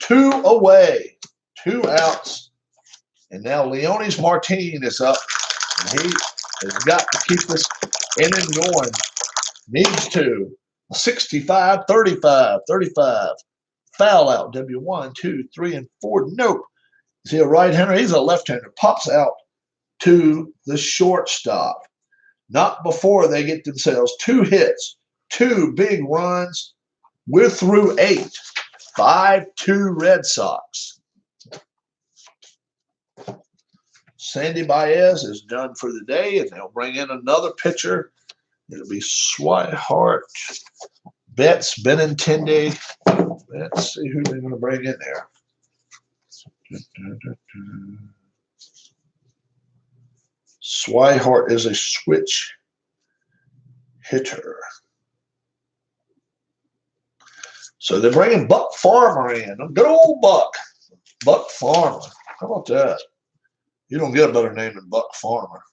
2 away. 2 outs. And now Leonis Martin is up. And he has got to keep this inning going. Needs to. 65, 35, 35. foul out. W1, 2, 3, and 4. Nope. See a right-hander? He's a left-hander. Pops out to the shortstop. Not before they get themselves 2 hits, 2 big runs. We're through 8. 5-2 Red Sox. Sandy Baez is done for the day, and they'll bring in another pitcher. It'll be Swihart, Betts, Benintendi. Let's see who they're going to bring in there. Swihart is a switch hitter. So they're bringing Buck Farmer in. Good old Buck. Buck Farmer. How about that? You don't get a better name than Buck Farmer.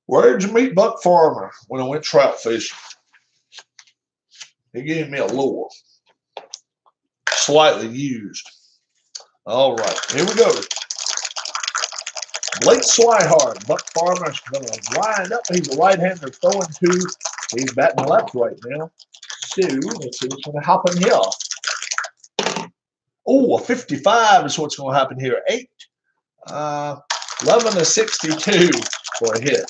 Where'd you meet Buck Farmer? When I went trout fishing. He gave me a lure. Slightly used. All right, here we go. Blake Swihart. Buck Farmer's going to wind up. He's a right-hander throwing 2. He's batting left right now. So let's see what's going to happen here. Oh, a 55 is what's going to happen here. 8. 11 to 62 for a hit.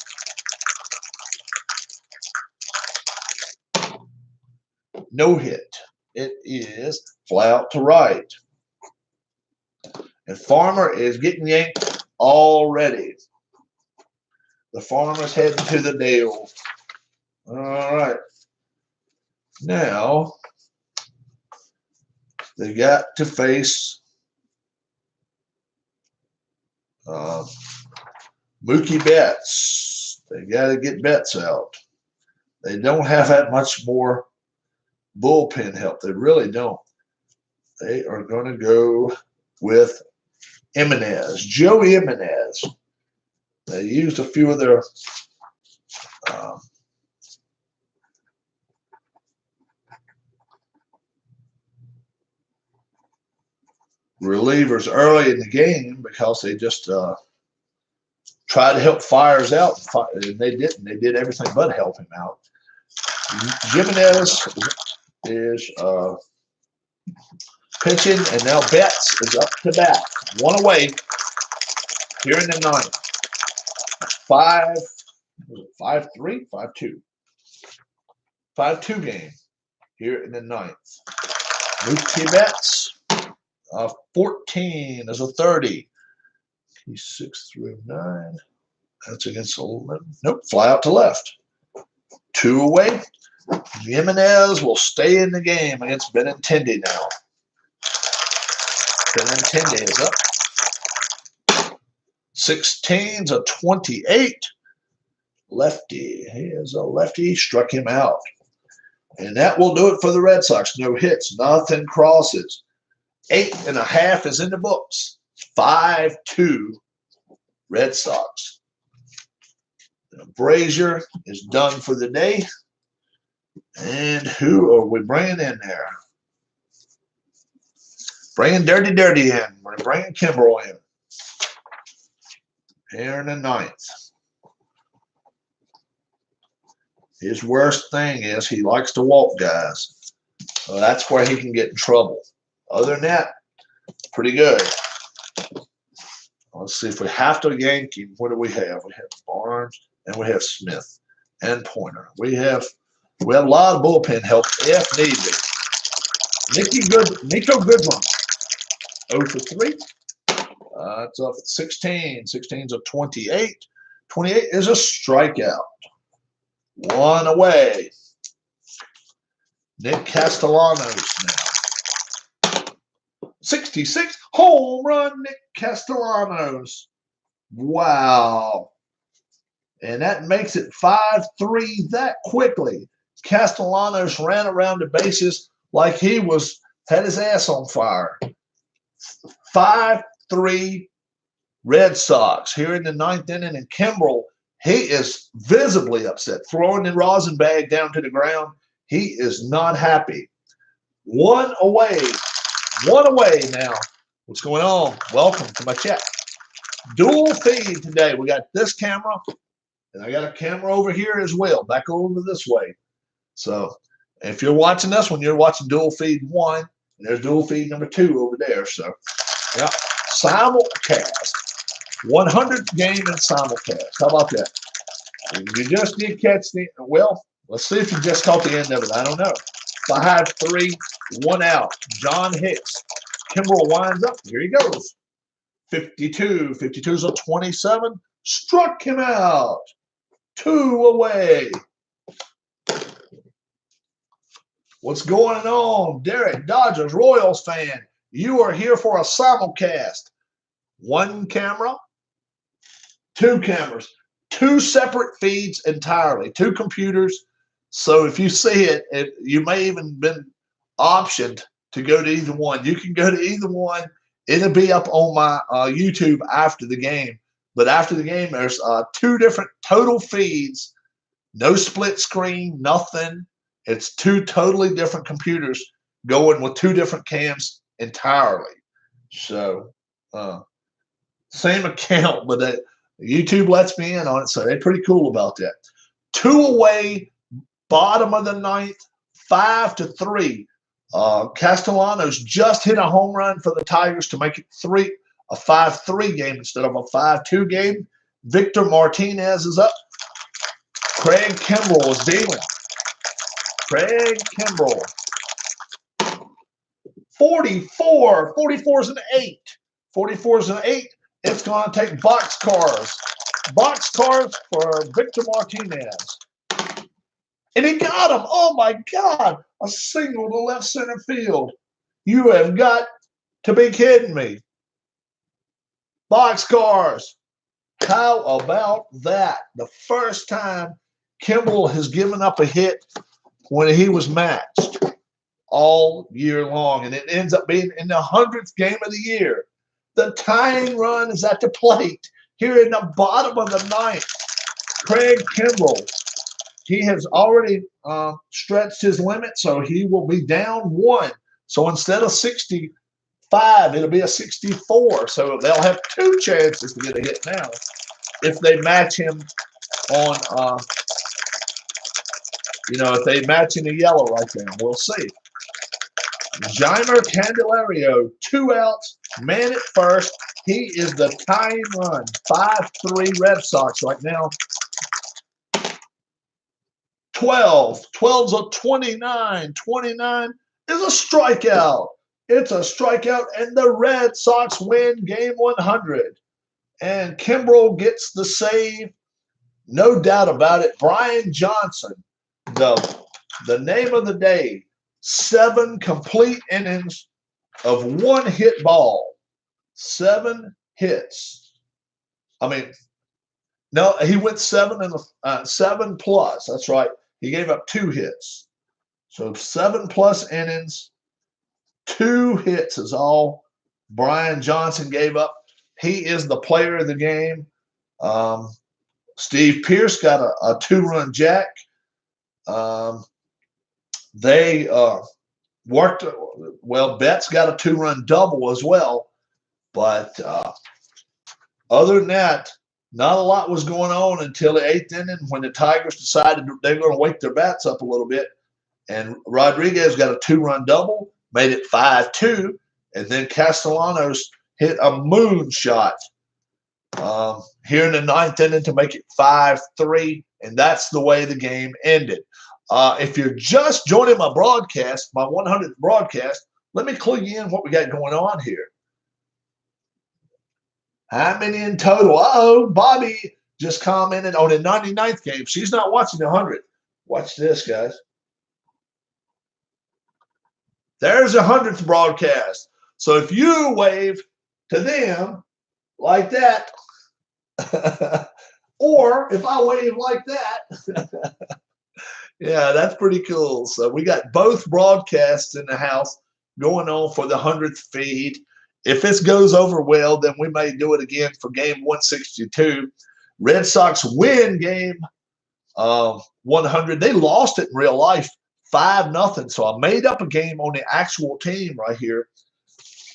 No hit. It is fly out to right. And Farmer is getting yanked already. The Farmer's heading to the deal. All right. Now, they got to face Mookie Betts. They got to get Betts out. They don't have that much more bullpen help. They really don't. They are going to go with Jimenez, Joey Jimenez. They used a few of their relievers early in the game because they just tried to help Fires out, and they didn't. They did everything but help him out. Jimenez is pitching, and now Betts is up to bat. 1 away here in the 9th. 5-3, 5-2. 5-2 game here in the 9th. Mookie Betts, 14 is a 30. He's 6-9. That's against 11. Nope, fly out to left. 2 away. Jimenez will stay in the game against Benintendi now. Benintendi is up. 16's a 28. Lefty. He is a lefty. Struck him out. And that will do it for the Red Sox. No hits, nothing crosses. 8.5 is in the books. 5-2 Red Sox. Brazier is done for the day. And who are we bringing in there? Bringing Dirty in. We're bringing Kimbrel in. Here in the 9th. His worst thing is he likes to walk guys. So that's where he can get in trouble. Other than that, pretty good. Let's see if we have to yank him. What do we have? We have Barnes and we have Smith and Pointer. We have a lot of bullpen help if need be. Nico Goodrum, 0 for 3. It's up at 16. 16's a 28. 28 is a strikeout. 1 away. Nick Castellanos now. 66. Home run, Nick Castellanos. Wow. And that makes it 5-3 that quickly. Castellanos ran around the bases like he had his ass on fire. 5-3 Red Sox here in the 9th inning. And Kimbrel, he is visibly upset, throwing the rosin bag down to the ground. He is not happy. 1 away. 1 away now. What's going on? Welcome to my chat. Dual feed today. We got this camera, and I got a camera over here as well, back over this way. So If you're watching this one, you're watching dual feed 1, and there's dual feed number 2 over there. So, yeah, simulcast. 100th game in simulcast. How about that? You just did catch the, well, let's see if you just caught the end of it. I don't know. 5-3, 1 out. John Hicks. Kimbrel winds up. Here he goes. 52. 52's a 27. Struck him out. 2 away. What's going on? Derek, Dodgers, Royals fan. You are here for a simulcast. 1 camera, 2 cameras, 2 separate feeds entirely, 2 computers. So if you see it, you may even been optioned to go to either one. You can go to either one. It'll be up on my YouTube after the game. But after the game, there's 2 different total feeds, no split screen, nothing. It's 2 totally different computers going with 2 different cams entirely. So same account, but YouTube lets me in on it, so they're pretty cool about that. 2 away, bottom of the 9th, 5-3. Castellanos just hit a home run for the Tigers to make it a 5-3 game instead of a 5-2 game. Victor Martinez is up. Craig Kimbrel is dealing. Craig Kimbrel. 44. 44 is an 8. 44 is an 8. It's going to take boxcars. Boxcars for Victor Martinez. And he got him. Oh, my God. A single to left center field. You have got to be kidding me. Boxcars. How about that? The first time Kimbrel has given up a hit when he was matched all year long. And it ends up being in the 100th game of the year. The tying run is at the plate here in the bottom of the 9th. Craig Kimbrel, he has already stretched his limit, so he will be down 1. So instead of 65, it'll be a 64. So they'll have 2 chances to get a hit now if they match him on, if they match in the yellow right there. We'll see. Jeimer Candelario, 2 outs, man at first. He is the tying run. 5-3 Red Sox right now. 12. 12's a 29. 29 is a strikeout. It's a strikeout, and the Red Sox win game 100. And Kimbrel gets the save. No doubt about it. Brian Johnson, the name of the day. 7 complete innings of 1 hit ball. 7 hits. No, he went 7 plus. That's right. He gave up 2 hits. So 7+ innings, 2 hits is all Brian Johnson gave up. He is the player of the game. Steve Pearce got a 2-run jack. They worked well. Betts got a 2-run double as well, but other than that, not a lot was going on until the 8th inning when the Tigers decided they were going to wake their bats up a little bit, and Rodriguez got a 2-run double, made it 5-2, and then Castellanos hit a moonshot here in the 9th inning to make it 5-3, and that's the way the game ended. If you're just joining my broadcast, my 100th broadcast, let me clue you in what we got going on here. How many in total? Uh-oh, Bobby just commented on the 99th game. She's not watching the 100th. Watch this, guys. There's the 100th broadcast. So if you wave to them like that, or if I wave like that, yeah, that's pretty cool. So we got both broadcasts in the house going on for the 100th feed. If this goes over well, then we may do it again for game 162. Red Sox win game 100. They lost it in real life 5-0. So I made up a game on the actual team right here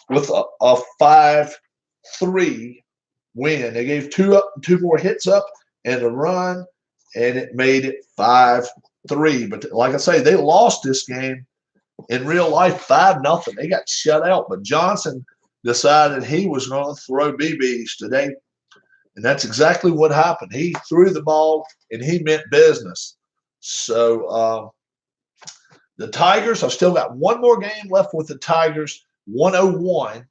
with a 5-3 win. They gave 2 more hits up and a run, and it made it 5-3. 3. But like I say, they lost this game in real life 5-0. They got shut out. But Johnson decided he was going to throw BBs today. And that's exactly what happened. He threw the ball and he meant business. So the Tigers, I've still got one more game left with the Tigers, 101.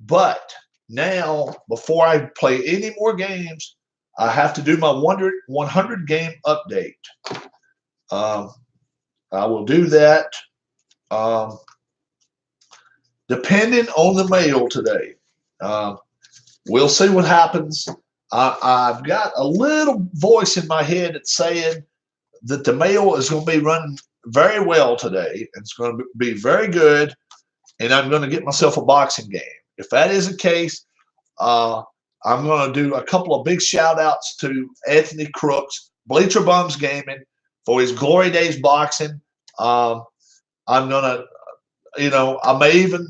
But now, before I play any more games, I have to do my 100 game update. I will do that depending on the mail today. We'll see what happens. I've got a little voice in my head that's saying that the mail is going to be running very well today. It's going to be very good, and I'm going to get myself a boxing game. If that is the case, I'm going to do a couple of big shout-outs to Anthony Crooks, Bleacher Bums Gaming, for his Glory Days boxing. I'm going to, I may even,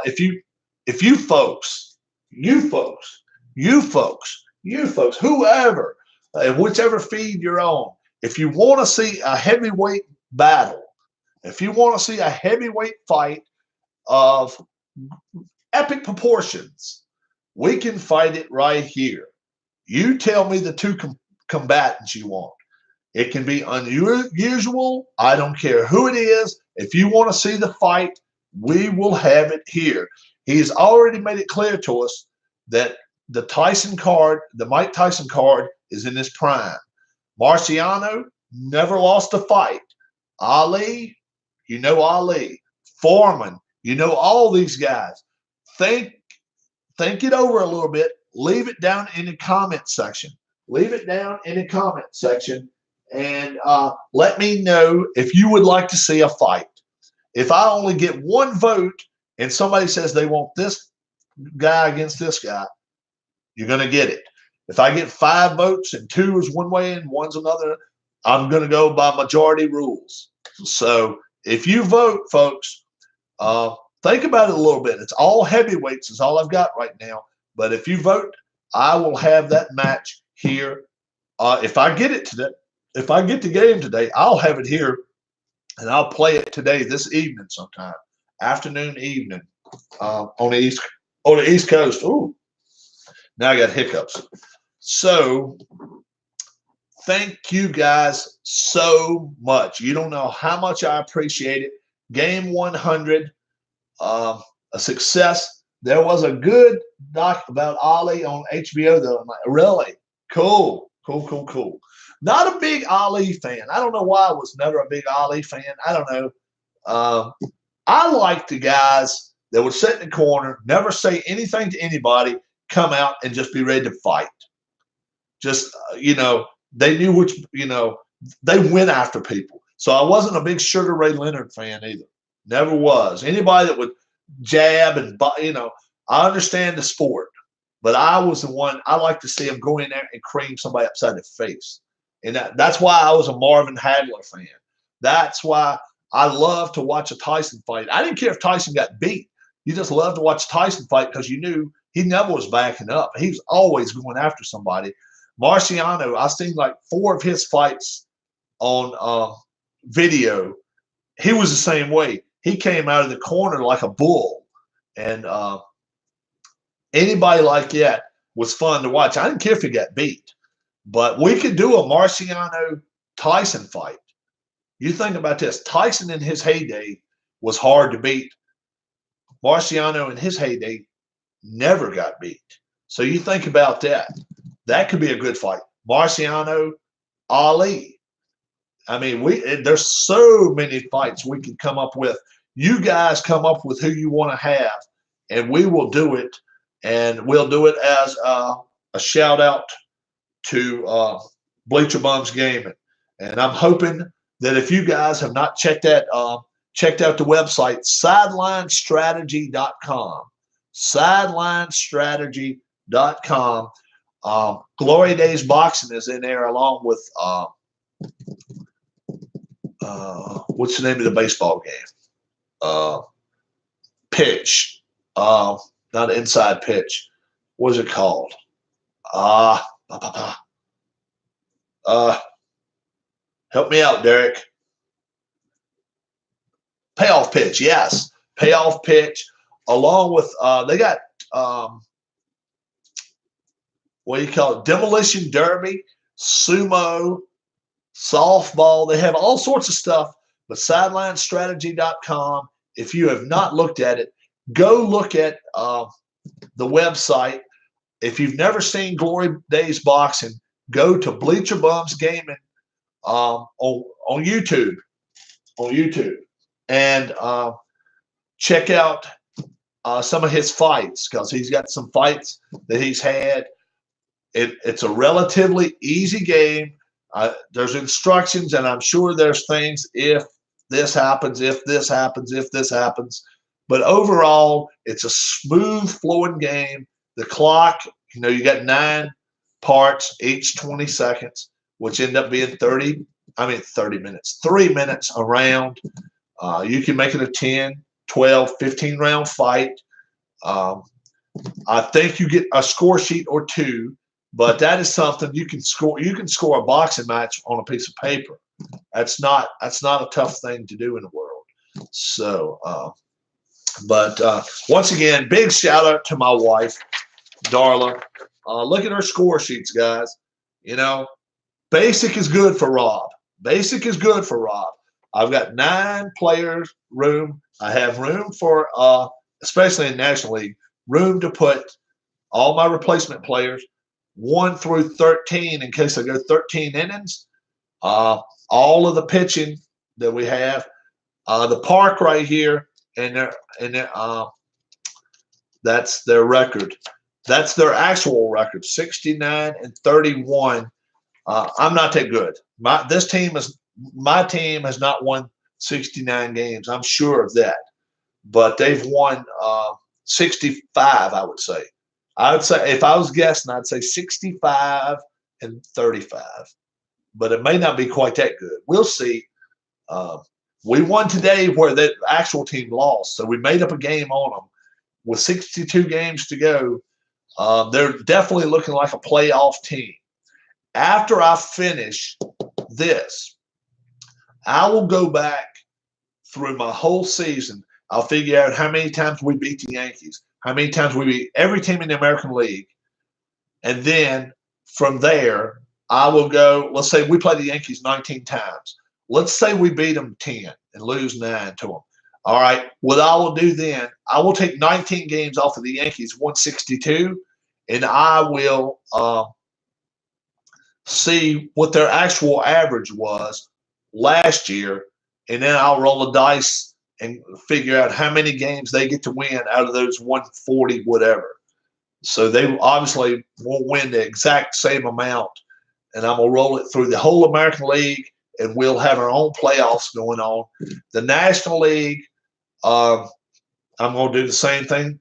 if you folks, whoever, whichever feed you're on, if you want to see a heavyweight battle, if you want to see a heavyweight fight of epic proportions, we can fight it right here. You tell me the two combatants you want. It can be unusual. I don't care who it is. If you want to see the fight, we will have it here. He's already made it clear to us that the Mike Tyson card is in his prime. Marciano never lost a fight. Ali, Ali. Foreman, all these guys. Think it over a little bit. Leave it down in the comment section. And let me know if you would like to see a fight. If I only get one vote and somebody says they want this guy against this guy, you're going to get it. If I get 5 votes and 2 is one way and 1's another, I'm going to go by majority rules. So if you vote, folks, think about it a little bit. It's all heavyweights is all I've got right now. But if you vote, I will have that match here. If I get the game today, I'll have it here, and I'll play it today, this evening sometime, afternoon, evening, on the East Coast. Ooh, now I got hiccups. So thank you guys so much. You don't know how much I appreciate it. Game 100, a success. There was a good doc about Ali on HBO, though. I'm like, really? Cool. Not a big Ali fan. I don't know why I was never a big Ali fan. I don't know. I like the guys that would sit in the corner, never say anything to anybody, come out and just be ready to fight. Just, they knew they went after people. So I wasn't a big Sugar Ray Leonard fan either. Never was. Anybody that would jab and, I understand the sport, but I was the one, I like to see him go in there and cream somebody upside the face. And that's why I was a Marvin Hagler fan. That's why I love to watch a Tyson fight. I didn't care if Tyson got beat. You just love to watch Tyson fight because you knew he never was backing up. He was always going after somebody. Marciano, I've seen like 4 of his fights on video. He was the same way. He came out of the corner like a bull. And anybody like that was fun to watch. I didn't care if he got beat. But we could do a Marciano-Tyson fight. You think about this. Tyson in his heyday was hard to beat. Marciano in his heyday never got beat. So you think about that. That could be a good fight. Marciano, Ali. I mean, there's so many fights we can come up with. You guys come up with who you want to have, and we will do it. And we'll do it as a shout out to Bleacher Bums Gaming. And I'm hoping that if you guys have not checked out the website, sidelinestrategy.com, sidelinestrategy.com. Glory Days Boxing is in there along with what's the name of the baseball game? Pitch. Not Inside Pitch. What is it called? Help me out, Derek. Payoff pitch, yes. Payoff pitch, along with, they got, what do you call it? Demolition derby, sumo, softball. They have all sorts of stuff. But sidelinestrategy.com, if you have not looked at it, go look at the website. If you've never seen Glory Days Boxing, go to Bleacher Bums Gaming on YouTube. On YouTube. And check out some of his fights, because he's got some fights that he's had. It's a relatively easy game. There's instructions, and I'm sure there's things if this happens, if this happens, if this happens. But overall, it's a smooth flowing game. The clock, you got 9 parts, each 20 seconds, which end up being 30 minutes, 3 minutes a round. You can make it a 10, 12, 15 round fight. I think you get a score sheet or 2. But that is something you can score. You can score a boxing match on a piece of paper. That's not a tough thing to do in the world. So, but once again, big shout out to my wife, Darla. Look at her score sheets, guys. Basic is good for Rob. Basic is good for Rob. I've got 9 players room. I have room for, especially in National League, room to put all my replacement players. 1 through 13 in case I go 13 innings. All of the pitching that we have, the park right here, and that's their record. That's their actual record, 69-31. I'm not that good. My team has not won 69 games. I'm sure of that, but they've won 65. I would say if I was guessing, I'd say 65-35. But it may not be quite that good. We'll see. We won today where the actual team lost, so we made up a game on them. With 62 games to go, they're definitely looking like a playoff team. After I finish this, I will go back through my whole season. I'll figure out how many times we beat the Yankees, how many times we beat every team in the American League. And then from there, I will go, let's say we play the Yankees 19 times. Let's say we beat them 10 and lose 9 to them. All right, what I will do then, I will take 19 games off of the Yankees, 162, and I will see what their actual average was last year, and then I'll roll the dice and figure out how many games they get to win out of those 140 whatever. So they obviously won't win the exact same amount, and I'm going to roll it through the whole American League, and we'll have our own playoffs going on. The National League, I'm going to do the same thing.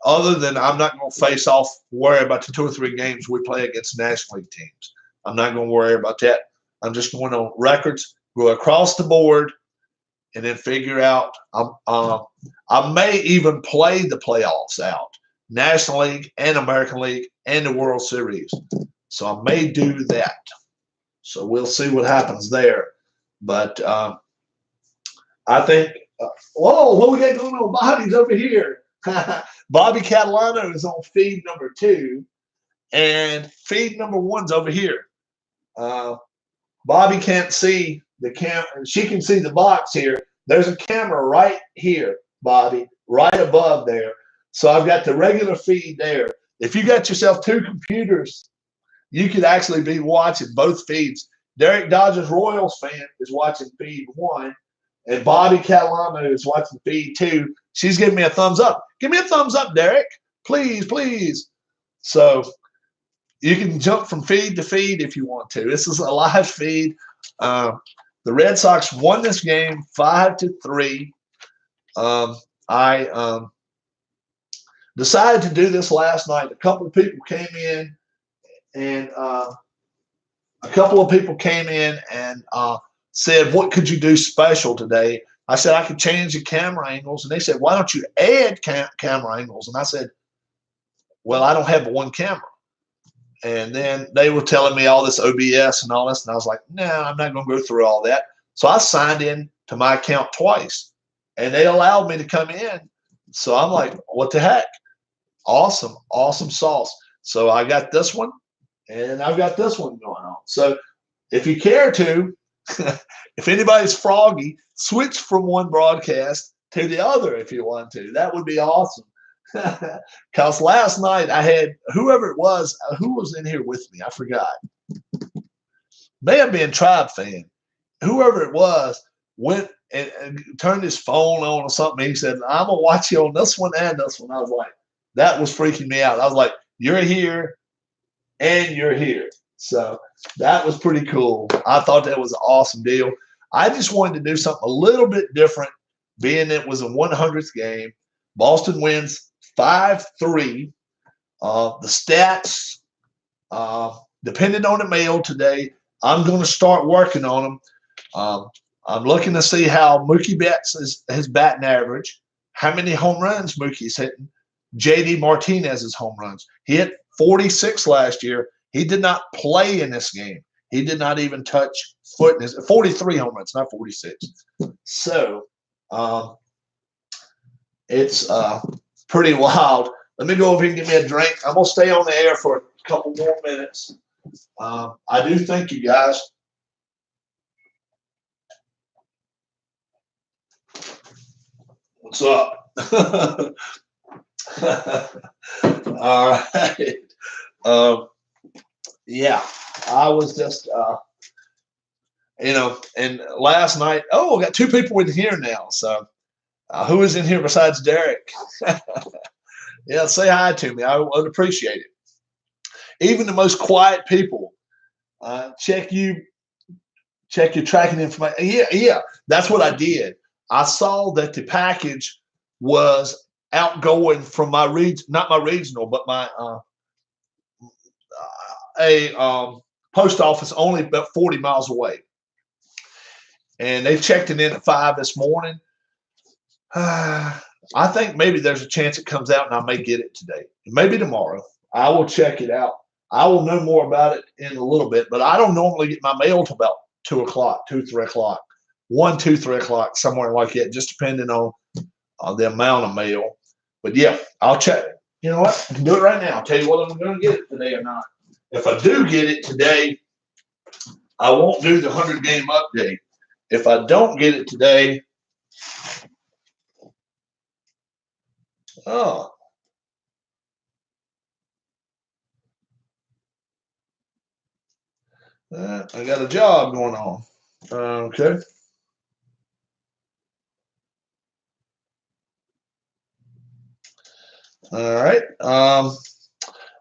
Other than I'm not going to face off, worry about the 2 or 3 games we play against National League teams. I'm not going to worry about that. I'm just going on records, go across the board, and then figure out. I may even play the playoffs out, National League and American League and the World Series. So I may do that. So we'll see what happens there. But I think, whoa, what we got going on? Bobby's over here. Bobby Catalano is on feed number 2, and feed number 1's over here. Bobby can't see the camera. She can see the box here. There's a camera right here, Bobby, right above there. So I've got the regular feed there. If you got yourself 2 computers, you could actually be watching both feeds. Derek Dodgers Royals fan is watching feed 1, and Bobby Catalano is watching feed 2. She's giving me a thumbs up. Give me a thumbs up, Derek. Please, please. So you can jump from feed to feed if you want to. This is a live feed. The Red Sox won this game 5-3. I decided to do this last night. A couple of people came in and said, what could you do special today? I said, I could change the camera angles. And they said, why don't you add camera angles? And I said, well, I don't have one camera. And then they were telling me all this OBS and all this. And I was like, no, I'm not going to go through all that. So I signed in to my account twice, and they allowed me to come in. So I'm like, what the heck? Awesome, awesome sauce. So I got this one, and I've got this one going on. So if you care to, if anybody's froggy, switch from one broadcast to the other if you want to. That would be awesome. Because last night I had whoever it was, who was in here with me, I forgot. May have been Tribe Fan. Whoever it was went and turned his phone on or something. He said, I'm going to watch you on this one and this one. I was like, that was freaking me out. I was like, you're here and you're here. So that was pretty cool. I thought that was an awesome deal. I just wanted to do something a little bit different, being it was a 100th game. Boston wins 5-3. The stats, depending on the mail today, I'm going to start working on them. I'm looking to see how Mookie Betts is his batting average, how many home runs Mookie's hitting, JD Martinez's home runs. He hit 46 last year. He did not play in this game. He did not even touch foot in his 43 home runs, not 46. So it's pretty wild. Let me go over here and get me a drink. I'm going to stay on the air for a couple more minutes. I do thank you guys. What's up? All right. Yeah, I was just, and last night, I got two people in here now. So who is in here besides Derek? Yeah, say hi to me. I would appreciate it. Even the most quiet people, check your tracking information. Yeah, that's what I did. I saw that the package was outgoing from my not my regional, but my post office only about 40 miles away. And they checked it in at 5 this morning. I think maybe there's a chance it comes out and I may get it today. Maybe tomorrow. I will check it out. I will know more about it in a little bit, but I don't normally get my mail till about 2 o'clock, 2, 3 o'clock, 1, 2, 3 o'clock, somewhere like that, just depending on the amount of mail. But yeah, I'll check. You know what? I can do it right now. I'll tell you whether I'm going to get it today or not. If I do get it today, I won't do the 100-game update. If I don't get it today, I got a job going on. Okay. All right.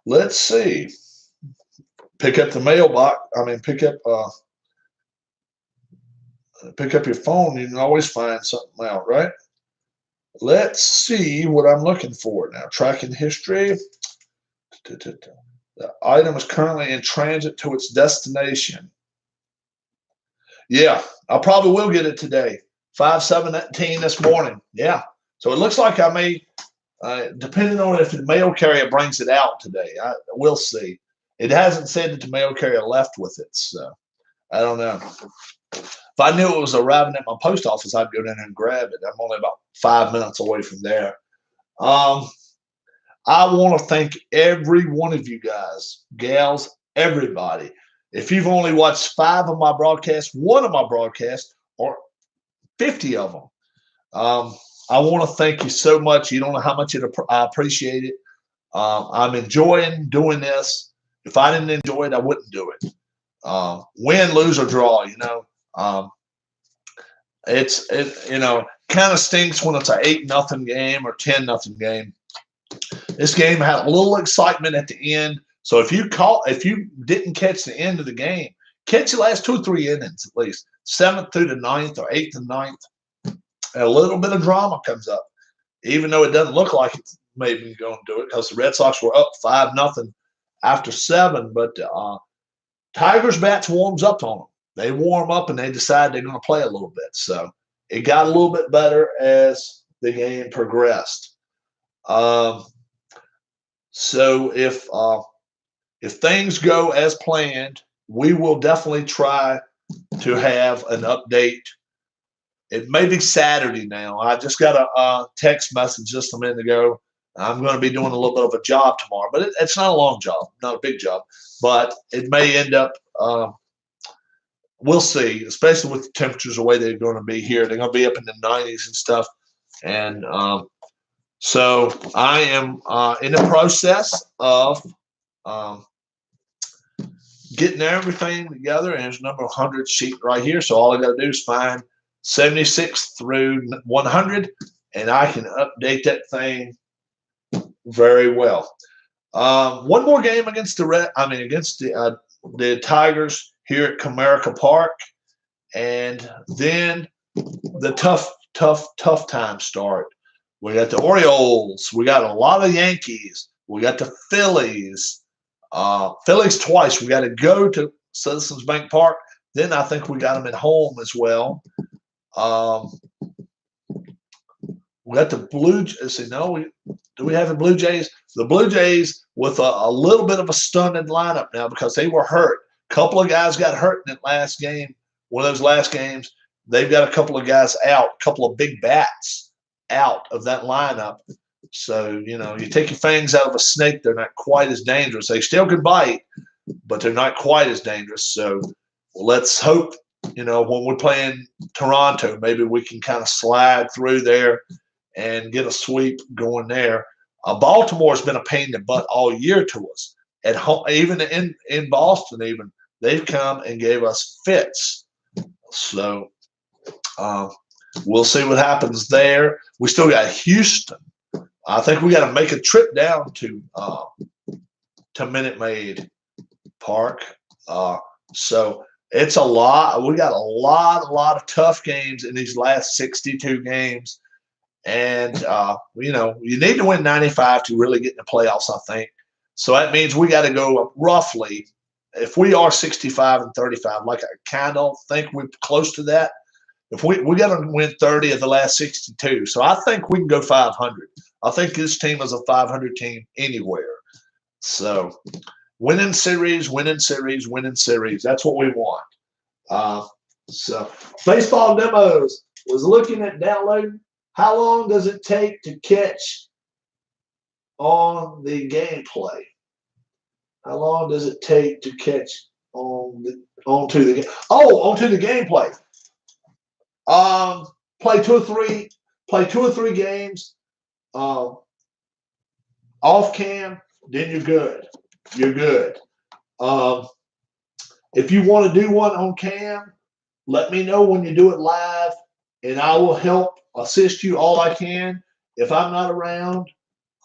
Let's see. Pick up the mailbox. Pick up your phone. You can always find something out, right? Let's see what I'm looking for now. Tracking history. The item is currently in transit to its destination. Yeah, I probably will get it today. 5/17 this morning. Yeah. So it looks like I may, depending on if the mail carrier brings it out today. We'll see. It hasn't said that the mail carrier left with it, so I don't know. If I knew it was arriving at my post office, I'd go down and grab it. I'm only about 5 minutes away from there. I want to thank every one of you guys, gals, everybody. If you've only watched 5 of my broadcasts, 1 of my broadcasts, or 50 of them, I want to thank you so much. You don't know how much I appreciate it. I'm enjoying doing this. If I didn't enjoy it, I wouldn't do it. Win, lose, or draw, it kind of stinks when it's an 8-0 game or 10-0 game. This game had a little excitement at the end. So if you didn't catch the end of the game, catch the last 2 or 3 innings at least, 7th through the 9th or 8th and 9th. And a little bit of drama comes up, even though it doesn't look like it's maybe going to do it because the Red Sox were up 5-0 after 7. But Tigers bats warms up on them. They warm up and they decide they're going to play a little bit. So it got a little bit better as the game progressed. So if things go as planned, we will definitely try to have an update It may be Saturday now. I just got a text message just a minute ago. I'm going to be doing a little bit of a job tomorrow, but it's not a long job, not a big job, but it may end up. We'll see, especially with the temperatures the way they're going to be here. They're going to be up in the 90s and stuff, and so I am in the process of getting everything together, and there's a number of 100 sheet right here. So all I got to do is find 76 through 100, and I can update that thing very well. One more game against the Tigers here at Comerica Park, and then the tough times start. We got the Orioles. We got a lot of Yankees. We got the Phillies. Phillies twice. We got to go to Citizens Bank Park. Then I think we got them at home as well. We got the Blue Jays. Do we have the Blue Jays? The Blue Jays with a little bit of a stunted lineup now because they were hurt. A couple of guys got hurt in that last game. One of those last games, they've got a couple of guys out, a couple of big bats out of that lineup. So, you take your fangs out of a snake, they're not quite as dangerous. They still can bite, but they're not quite as dangerous. So let's hope, when we're playing Toronto, maybe we can kind of slide through there and get a sweep going there. Baltimore's been a pain in the butt all year to us. At home, even in Boston, even they've come and gave us fits. So we'll see what happens there. We still got Houston. I think we got to make a trip down to Minute Maid Park. So it's a lot. We got a lot of tough games in these last 62 games. And, you need to win 95 to really get in the playoffs, I think. So that means we got to go roughly, if we are 65-35, like I kind of think we're close to that, if we got to win 30 of the last 62. So I think we can go 500. I think this team is a 500 team anywhere. So winning series. That's what we want. So baseball demos was looking at downloading. How long does it take to catch on the gameplay? How long does it take to catch onto the gameplay? Play two or three games off cam, then you're good. If you want to do one on cam, let me know when you do it live, and I will help assist you all I can. If I'm not around,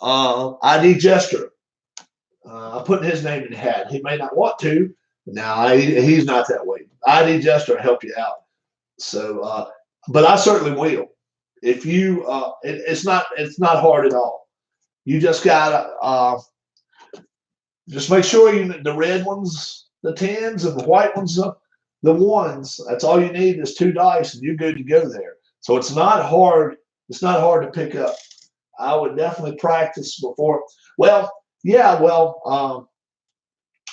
ID Jester, I'm putting his name in the hat. He may not want to. No, he's not that way. ID Jester will help you out. So, but I certainly will. If you, it's not hard at all. You just gotta just make sure the red ones, the 10s, and the white ones, the 1s. That's all you need is 2 dice, and you're good to go there. So it's not hard. It's not hard to pick up. I would definitely practice before. Well, yeah.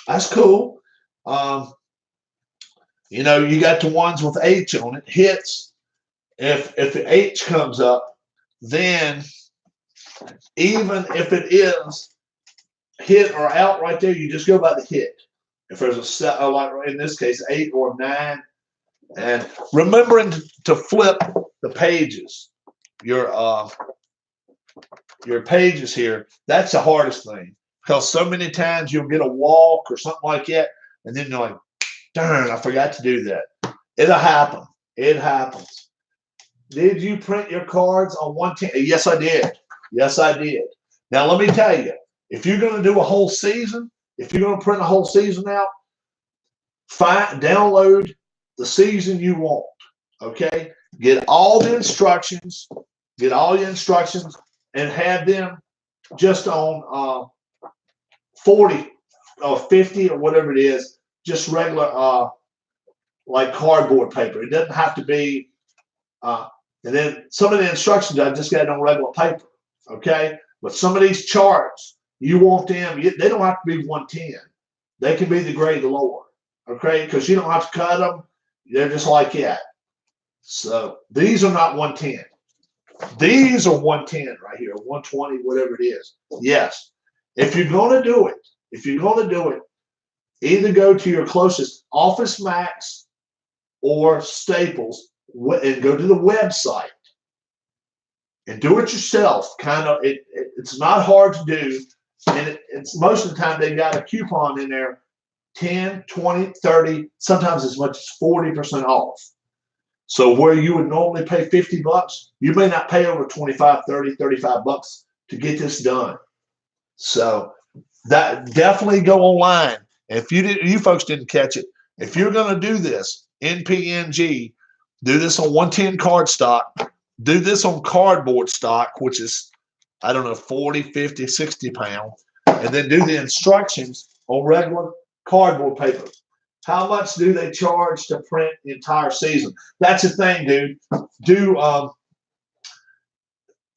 That's cool. You got the ones with H on it. Hits. If the H comes up, then even if it is hit or out right there, you just go by the hit. If there's a set, like in this case, 8 or 9, and remembering to flip the pages, your pages here, that's the hardest thing, because so many times you'll get a walk or something like that, and then you're like, darn, I forgot to do that. It'll happen. It happens. Did you print your cards on 110? Yes, I did. Now, let me tell you, if you're going to do a whole season, if you're going to print a whole season out, download the season you want, okay? Get all the instructions, and have them just on 40 or 50 or whatever it is, just regular like cardboard paper. It doesn't have to be, and then some of the instructions I just got it on regular paper, okay? But some of these charts, you want them, they don't have to be 110. They can be the grade lower, okay? Because you don't have to cut them. They're just like that. So these are not 110. These are 110 right here, 120, whatever it is. Yes. If you're going to do it, either go to your closest Office Max or Staples and go to the website and do it yourself. It's not hard to do. And it's most of the time they got a coupon in there, 10, 20, 30, sometimes as much as 40% off. So where you would normally pay $50, you may not pay over 25, 30, 35 bucks to get this done. So that definitely go online. If you folks didn't catch it, if you're going to do this, NPNG, do this on 110 card stock, do this on cardboard stock, which is, I don't know, 40, 50, 60 pound, and then do the instructions on regular cardboard paper. How much do they charge to print the entire season? That's the thing, dude.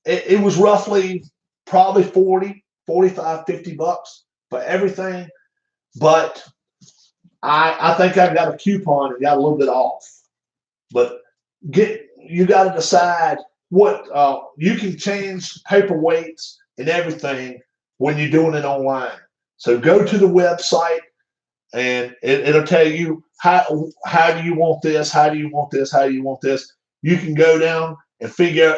It was roughly probably 40, 45, 50 bucks for everything. But I think I got a coupon and got a little bit off. But you got to decide what you can change paper weights and everything when you're doing it online. So go to the website and it'll tell you how do you want this, how do you want this, how do you want this. You can go down and figure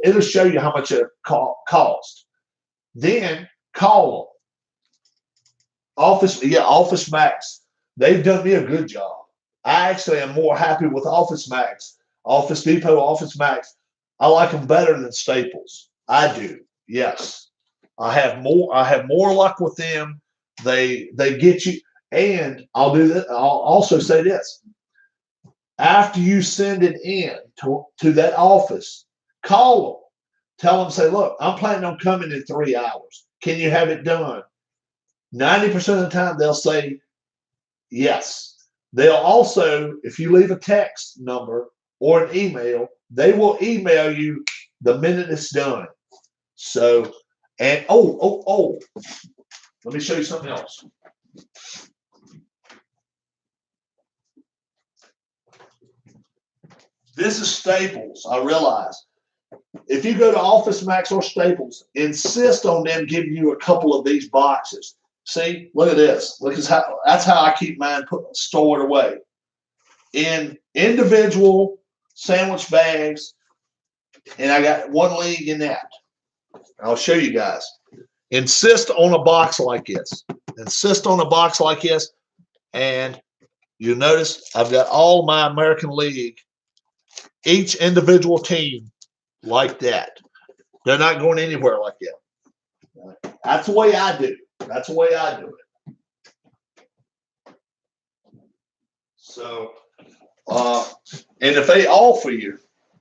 it'll show you how much it cost. Then call them. Office Max. They've done me a good job. I actually am more happy with Office Max, Office Depot, Office Max. I like them better than Staples. I do. Yes, I have more luck with them. They get you. And I'll do that. I'll also say this: after you send it in to that office, call them. Tell them, say, look, I'm planning on coming in 3 hours. Can you have it done? 90% of the time, they'll say yes. They'll also, if you leave a text number or an email, they will email you the minute it's done. So, and let me show you something else. This is Staples, I realize. If you go to Office Max or Staples, insist on them giving you a couple of these boxes. See, look at this. That's how I keep mine stored away. In individual sandwich bags, and I got one league in that. I'll show you guys. Insist on a box like this. Insist on a box like this, and you notice I've got all my American League, each individual team like that. They're not going anywhere like that. That's the way I do. That's the way I do it. So, and if they offer you,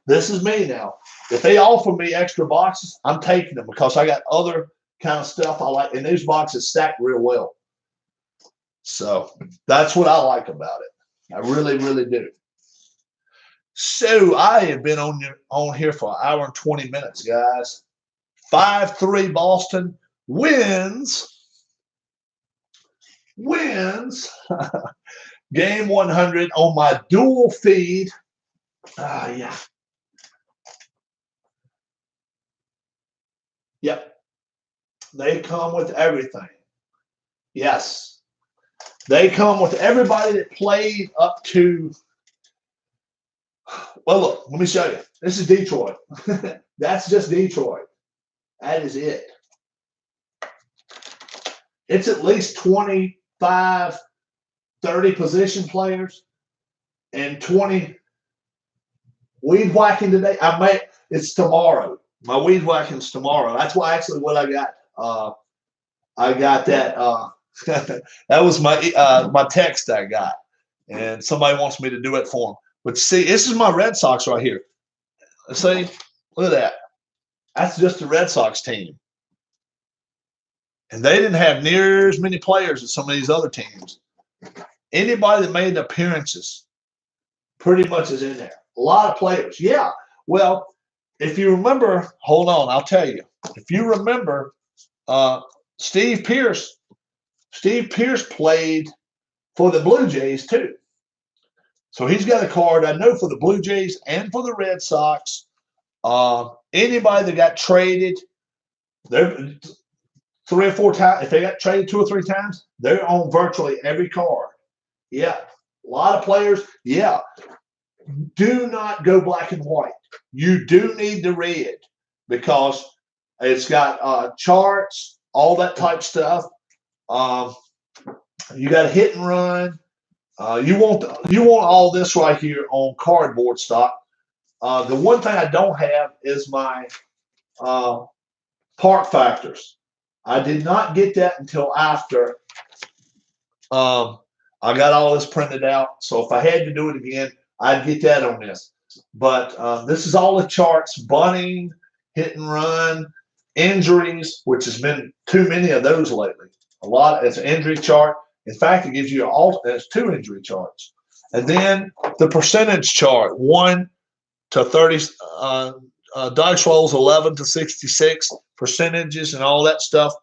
this is me now. If they offer me extra boxes, I'm taking them because I got other kind of stuff I like, and these boxes stack real well. So that's what I like about it. I really, really do. So I have been on here for an hour and 20 minutes, guys. 5-3 Boston wins game 100 on my dual feed. Yeah. Yep. They come with everything. Yes. They come with everybody that played up to. Well, look, let me show you. This is Detroit. That's just Detroit. That is it. It's at least 25, 30 position players and 20 weed whacking today. It's tomorrow. My weed whacking's tomorrow. That's why actually what I got. I got that. That was my text I got, and somebody wants me to do it for them. But see, this is my Red Sox right here. See, look at that. That's just the Red Sox team. And they didn't have near as many players as some of these other teams. Anybody that made appearances pretty much is in there. A lot of players. Yeah. Well, if you remember, hold on, I'll tell you. If you remember, Steve Pierce played for the Blue Jays too. So he's got a card, I know, for the Blue Jays and for the Red Sox. Anybody that got traded, they're 3 or 4 times. If they got traded 2 or 3 times, they're on virtually every card. Yeah. A lot of players, yeah. Do not go black and white. You do need the red because it's got charts, all that type stuff. You got a hit and run. You want all this right here on cardboard stock. The one thing I don't have is my park factors. I did not get that until after I got all this printed out. So if I had to do it again, I'd get that on this. But this is all the charts: bunting, hit and run, injuries, which has been too many of those lately. A lot. It's an injury chart. In fact, it gives you it's 2 injury charts, and then the percentage chart: 1 to 30, dice rolls 11 to 66, percentages, and all that stuff.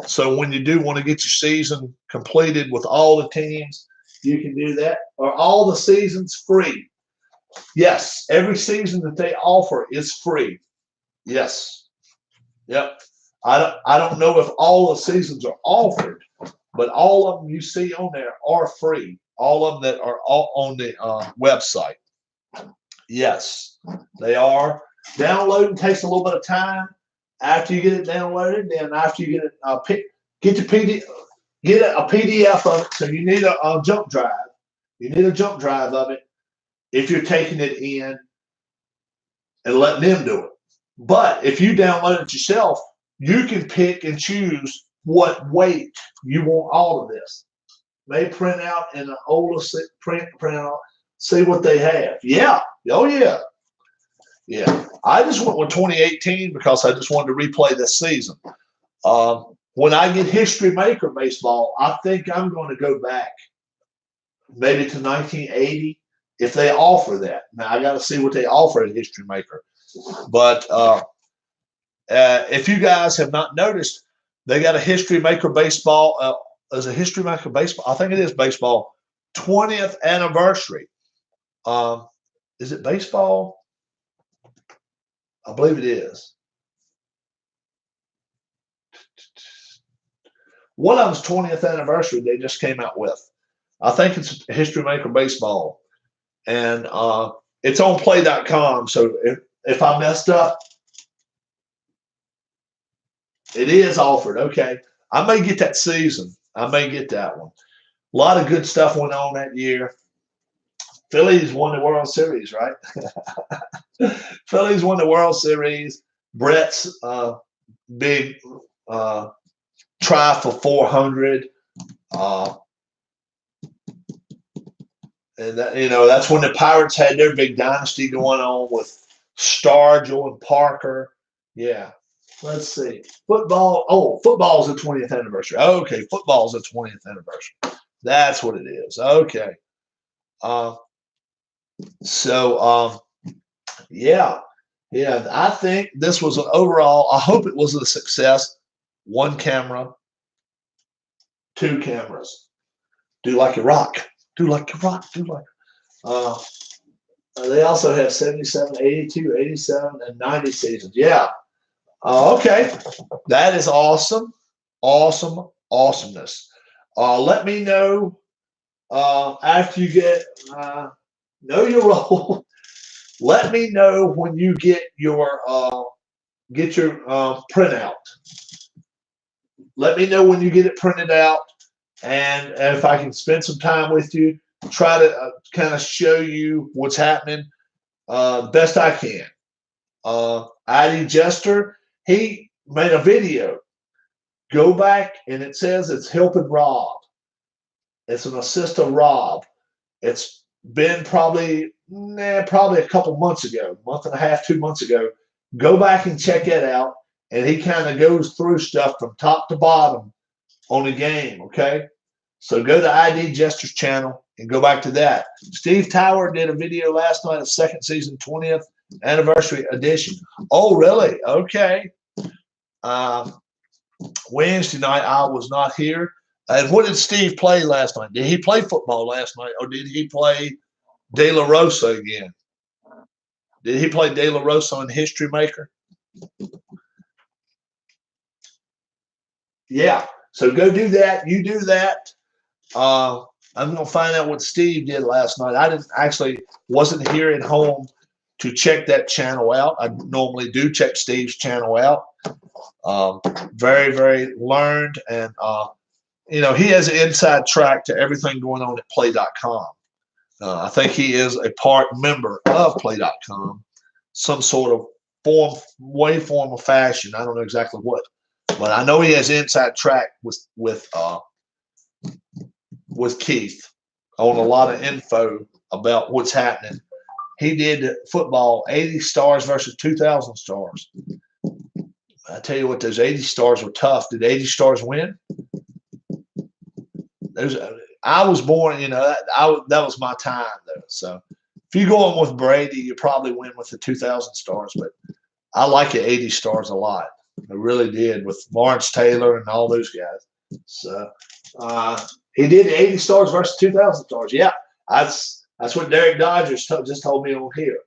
So when you do want to get your season completed with all the teams, you can do that. Or all the seasons free. Yes, every season that they offer is free. Yes. Yep. I don't know if all the seasons are offered, but all of them you see on there are free. All of them that are all on the website. Yes, they are. Downloading takes a little bit of time. After you get it downloaded, then after you get it, get a PDF of it. So you need a jump drive. You need a jump drive of it if you're taking it in and letting them do it. But if you download it yourself, you can pick and choose what weight you want all of this. They print out in an older print out, see what they have. Yeah. Oh, yeah. Yeah. I just went with 2018 because I just wanted to replay this season. When I get History Maker baseball, I think I'm going to go back maybe to 1980 if they offer that. Now, I got to see what they offer at History Maker. But if you guys have not noticed, they got a History Maker baseball. As a History Maker baseball, I think it is baseball, 20th anniversary. Is it baseball? I believe it is. One of them's 20th anniversary they just came out with. I think it's History Maker baseball. And it's on play.com. So if I messed up, it is offered. Okay. I may get that season. I may get that one. A lot of good stuff went on that year. Phillies won the World Series, right? Phillies won the World Series. Brett's big try for 400. And that, that's when the Pirates had their big dynasty going on with Stargell and Parker. Yeah. Let's see. Football. Oh, football's the 20th anniversary. Okay, football's the 20th anniversary. That's what it is. Okay. Yeah. I think this was an overall. I hope it was a success. 1 camera, 2 cameras. Do like a rock. Do like a rock. Do like. They also have 77, 82, 87, and 90 seasons. Yeah. Okay. That is awesome. Awesome. Awesomeness. Let me know after you know your role. Let me know when you get your printout. Let me know when you get it printed out, and if I can spend some time with you, try to kind of show you what's happening best I can. ID Jester, he made a video. Go back, and it says it's helping Rob. It's an assist of Rob. It's been probably a couple months ago, month and a half, 2 months ago. Go back and check it out. And he kind of goes through stuff from top to bottom on the game, okay? So go to ID Jester's channel and go back to that. Steve Tower did a video last night of second season 20th anniversary edition. Oh, really? Okay. Wednesday night, I was not here. And what did Steve play last night? Did he play football last night, or did he play De La Rosa again. Did he play De La Rosa in History Maker? Yeah. So go do that. You do that. I'm gonna find out what Steve did last night. I didn't actually wasn't here at home to check that channel out. I normally do check Steve's channel out. Very, very learned, and he has an inside track to everything going on at Play.com. I think he is a part member of Play.com, some sort of form or fashion. I don't know exactly what, but I know he has inside track with Keith on a lot of info about what's happening. He did football 80 stars versus 2,000 stars. I tell you what, those 80 stars were tough. Did 80 stars win? I was born, that was my time though. So if you go on with Brady, you probably win with the 2,000 stars. But I like the 80 stars a lot. I really did with Lawrence Taylor and all those guys. So he did 80 stars versus 2,000 stars. Yeah, that's what Derek Dodgers just told me on here.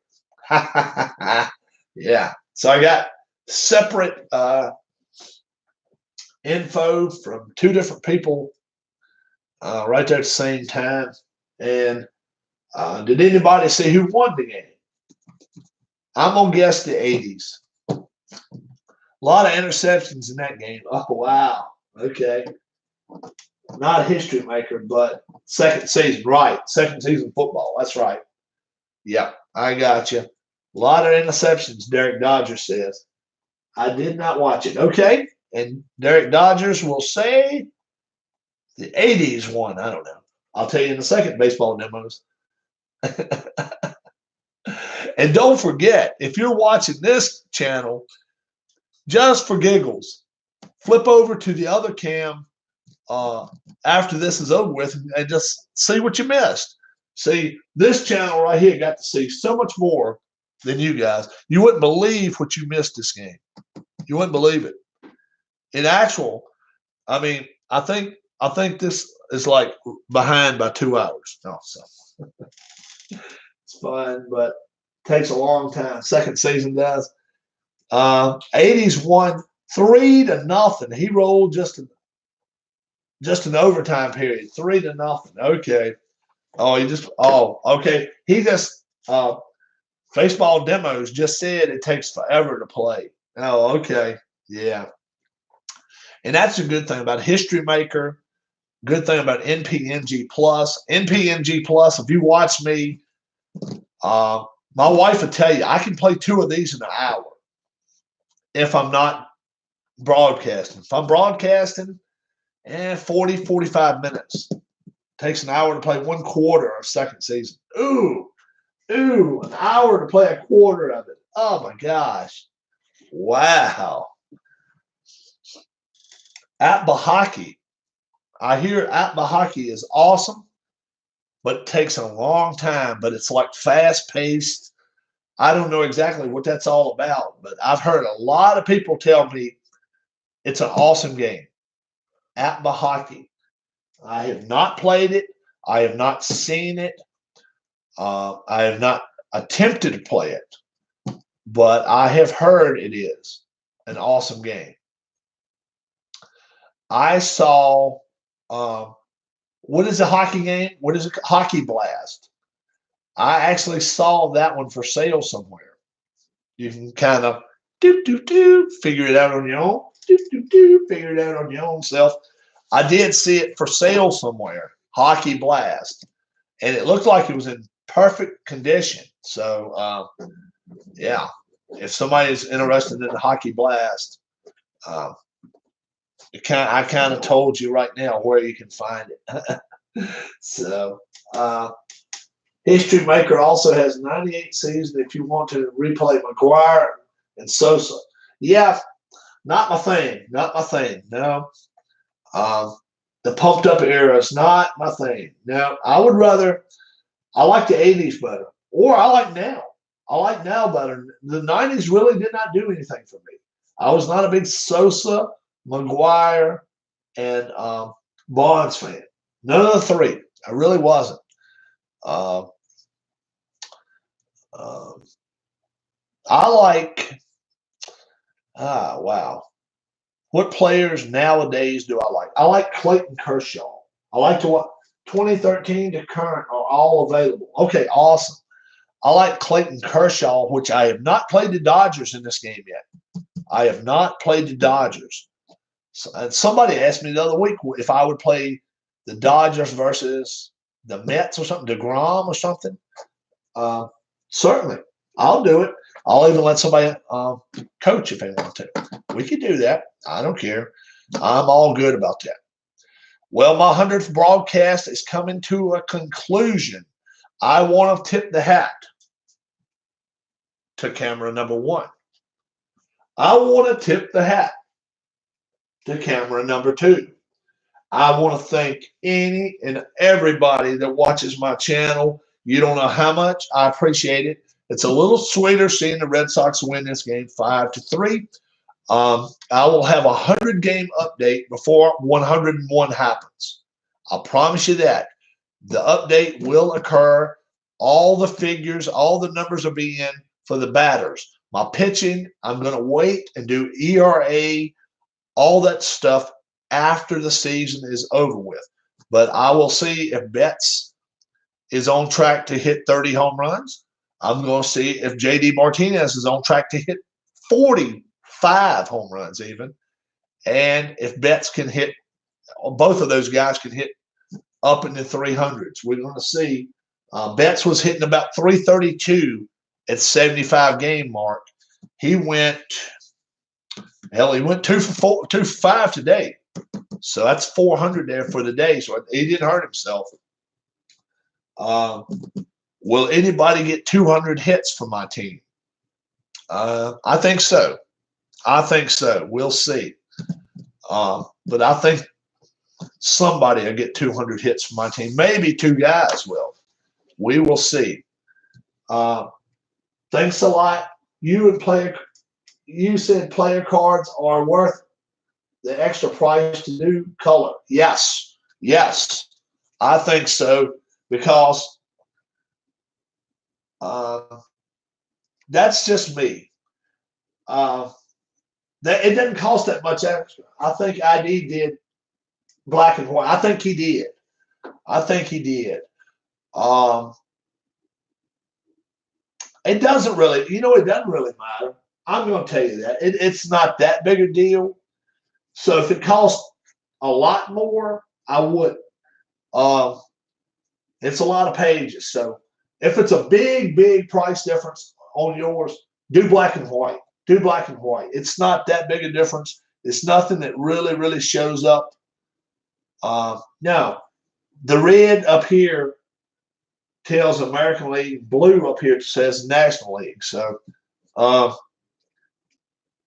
Yeah. So I got separate info from two different people right there at the same time. And did anybody see who won the game? I'm going to guess the 80s. A lot of interceptions in that game. Oh, wow. Okay. Not a history maker, but second season. Right. Second season football. That's right. Yeah, I got you. A lot of interceptions, Derek Dodgers says. I did not watch it. Okay. And Derek Dodgers will say the 80s won. I don't know. I'll tell you in a second, baseball demos. And don't forget, if you're watching this channel, just for giggles, flip over to the other cam after this is over with and just see what you missed. See, this channel right here got to see so much more than you guys. You wouldn't believe what you missed this game. You wouldn't believe it. In actual, I mean, I think this is like behind by 2 hours. No, so it's fine, but takes a long time. Second season does. 80s won 3-0. He rolled just an overtime period, 3-0. Okay. Okay. He just baseball demos just said it takes forever to play. Oh, okay. Yeah. And that's a good thing about History Maker. Good thing about NPNG Plus. NPNG Plus, if you watch me, my wife will tell you I can play 2 of these in an hour if I'm not broadcasting. If I'm broadcasting, 40, 45 minutes. Takes an hour to play 1/4 of second season. Ooh, an hour to play a quarter of it. Oh my gosh. Wow. Atba Hockey. I hear Atba Hockey is awesome, but it takes a long time. But it's like fast paced. I don't know exactly what that's all about, but I've heard a lot of people tell me it's an awesome game. Atba Hockey. I have not played it. I have not seen it. I have not attempted to play it, but I have heard it is an awesome game. I saw, what is a hockey game? What is a Hockey Blast? I actually saw that one for sale somewhere. You can kind of figure it out on your own. Figure it out on your own self. I did see it for sale somewhere, Hockey Blast, and it looked like it was in perfect condition. So, yeah, if somebody's interested in the Hockey Blast, I kind of told you right now where you can find it. So, History Maker also has 98 seasons if you want to replay McGuire and Sosa. Yeah, not my thing. Not my thing. No. The pumped up era is not my thing. Now, I like the 80s better, or I like now. I like now better. The 90s really did not do anything for me. I was not a big Sosa, McGuire, and Bonds fan. None of the three. I really wasn't. Um, I like, wow. What players nowadays do I like? I like Clayton Kershaw. I like to what 2013 to current are all available. Okay, awesome. I like Clayton Kershaw, which I have not played the Dodgers in this game yet. I have not played the Dodgers. So, and somebody asked me the other week if I would play the Dodgers versus the Mets or something, DeGrom or something. Uh, Certainly, I'll do it. I'll even let somebody coach if they want to. We could do that. I don't care. I'm all good about that. Well, my 100th broadcast is coming to a conclusion. I want to tip the hat to camera number 1. I want to tip the hat to camera number 2. I want to thank any and everybody that watches my channel. You don't know how much I appreciate it. It's a little sweeter seeing the Red Sox win this game 5-3. I will have a 100-game update before 101 happens. I'll promise you that. The update will occur. All the figures, all the numbers will be in for the batters. My pitching, I'm going to wait and do ERA, all that stuff after the season is over with. But I will see if Betts is on track to hit 30 home runs. I'm going to see if JD Martinez is on track to hit 45 home runs even. And if Betts can hit, both of those guys can hit up in the 300s. We're going to see. Betts was hitting about 332 at 75 game mark. He went 2 for 5 today. So that's 400 there for the day. So he didn't hurt himself. Will anybody get 200 hits from my team? I think so. I think so. We'll see. But I think somebody will get 200 hits from my team. Maybe 2 guys will. We will see. Thanks a lot. You said player cards are worth the extra price to do color. Yes. Yes. I think so because that's just me. It doesn't cost that much extra. I think ID did black and white. I think he did. It doesn't really, it doesn't really matter. I'm going to tell you that. It's not that big a deal. So if it costs a lot more, I would. It's a lot of pages. So if it's a big, big price difference on yours, do black and white. Do black and white. It's not that big a difference. It's nothing that really, really shows up. Now, the red up here tells American League. Blue up here says National League. So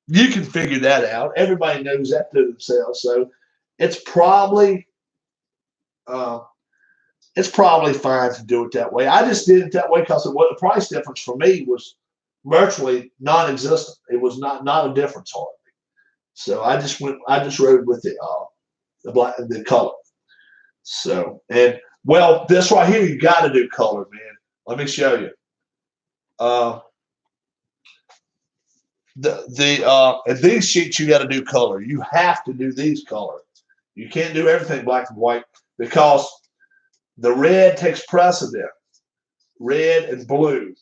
you can figure that out. Everybody knows that to themselves. So it's probably fine to do it that way. I just did it that way because the price difference for me was virtually non-existent. It was not a difference hardly. So I just rode with the color. So, and well, this right here, you got to do color, man. Let me show you. And these sheets you got to do color. You have to do these color. You can't do everything black and white because the red takes precedent. Red and blue.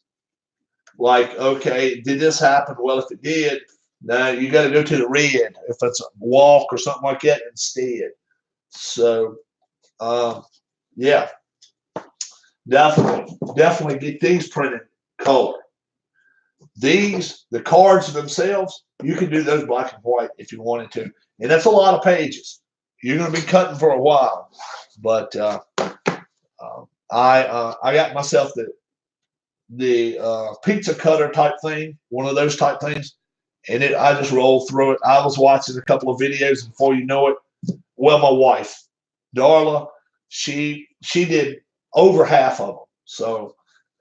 Like, okay, did this happen? Well, if it did, now you got to go to the red if it's a walk or something like that instead. So, yeah, definitely get these printed color. The cards themselves, you can do those black and white if you wanted to, and that's a lot of pages. You're going to be cutting for a while, but I got myself the pizza cutter type thing, one of those type things, and I just rolled through it. I was watching a couple of videos, and before you know it, well, my wife, Darla, she did over half of them, so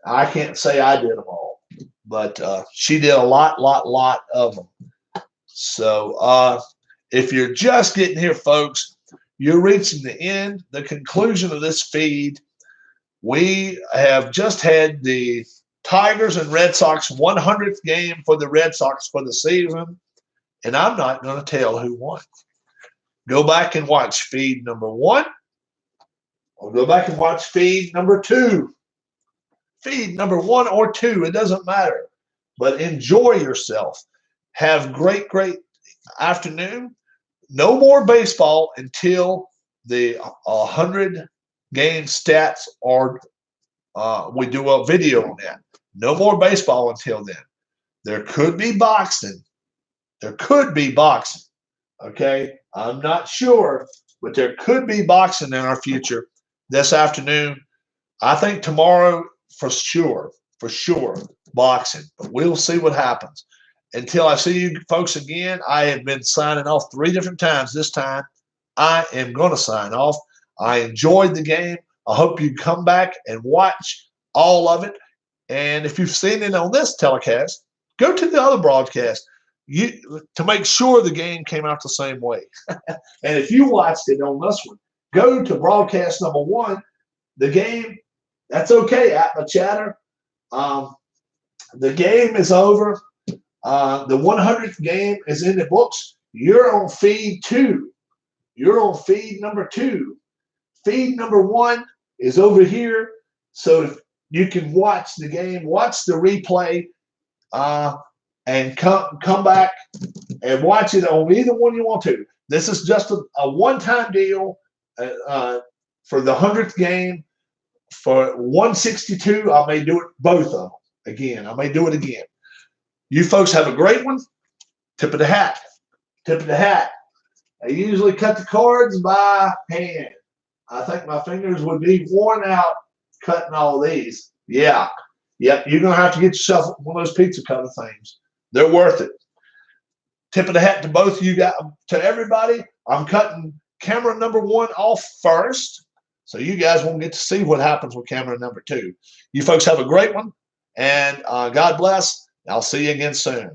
I can't say I did them all, but she did a lot of them. So if you're just getting here, folks, you're reaching the conclusion of this feed. We have just had the Tigers and Red Sox 100th game for the Red Sox for the season, and I'm not going to tell who won. Go back and watch feed number 1, or go back and watch feed number 2. Feed number 1 or 2, it doesn't matter. But enjoy yourself. Have great afternoon. No more baseball until the 100 game stats are. We do a video on that. No more baseball until then. There could be boxing. There could be boxing. Okay, I'm not sure, but there could be boxing in our future this afternoon. I think tomorrow for sure, boxing. But we'll see what happens. Until I see you folks again, I have been signing off 3 different times. This time, I am going to sign off. I enjoyed the game. I hope you come back and watch all of it. And if you've seen it on this telecast, go to the other broadcast to make sure the game came out the same way. And if you watched it on this one, go to broadcast number 1. The game, that's okay, Atma Chatter. The game is over. The 100th game is in the books. You're on feed 2. You're on feed number 2. Feed number 1 is over here. So if you can watch the game, watch the replay, and come back and watch it on either one you want to. This is just a one-time deal for the 100th game. For 162, I may do it both of them again. I may do it again. You folks have a great one. Tip of the hat. Tip of the hat. I usually cut the cards by hand. I think my fingers would be worn out cutting all these. Yeah. Yep. You're going to have to get yourself one of those pizza cutter things. They're worth it. Tip of the hat to both of you guys, to everybody. I'm cutting camera number 1 off first, so you guys won't get to see what happens with camera number 2. You folks have a great one, and God bless. I'll see you again soon.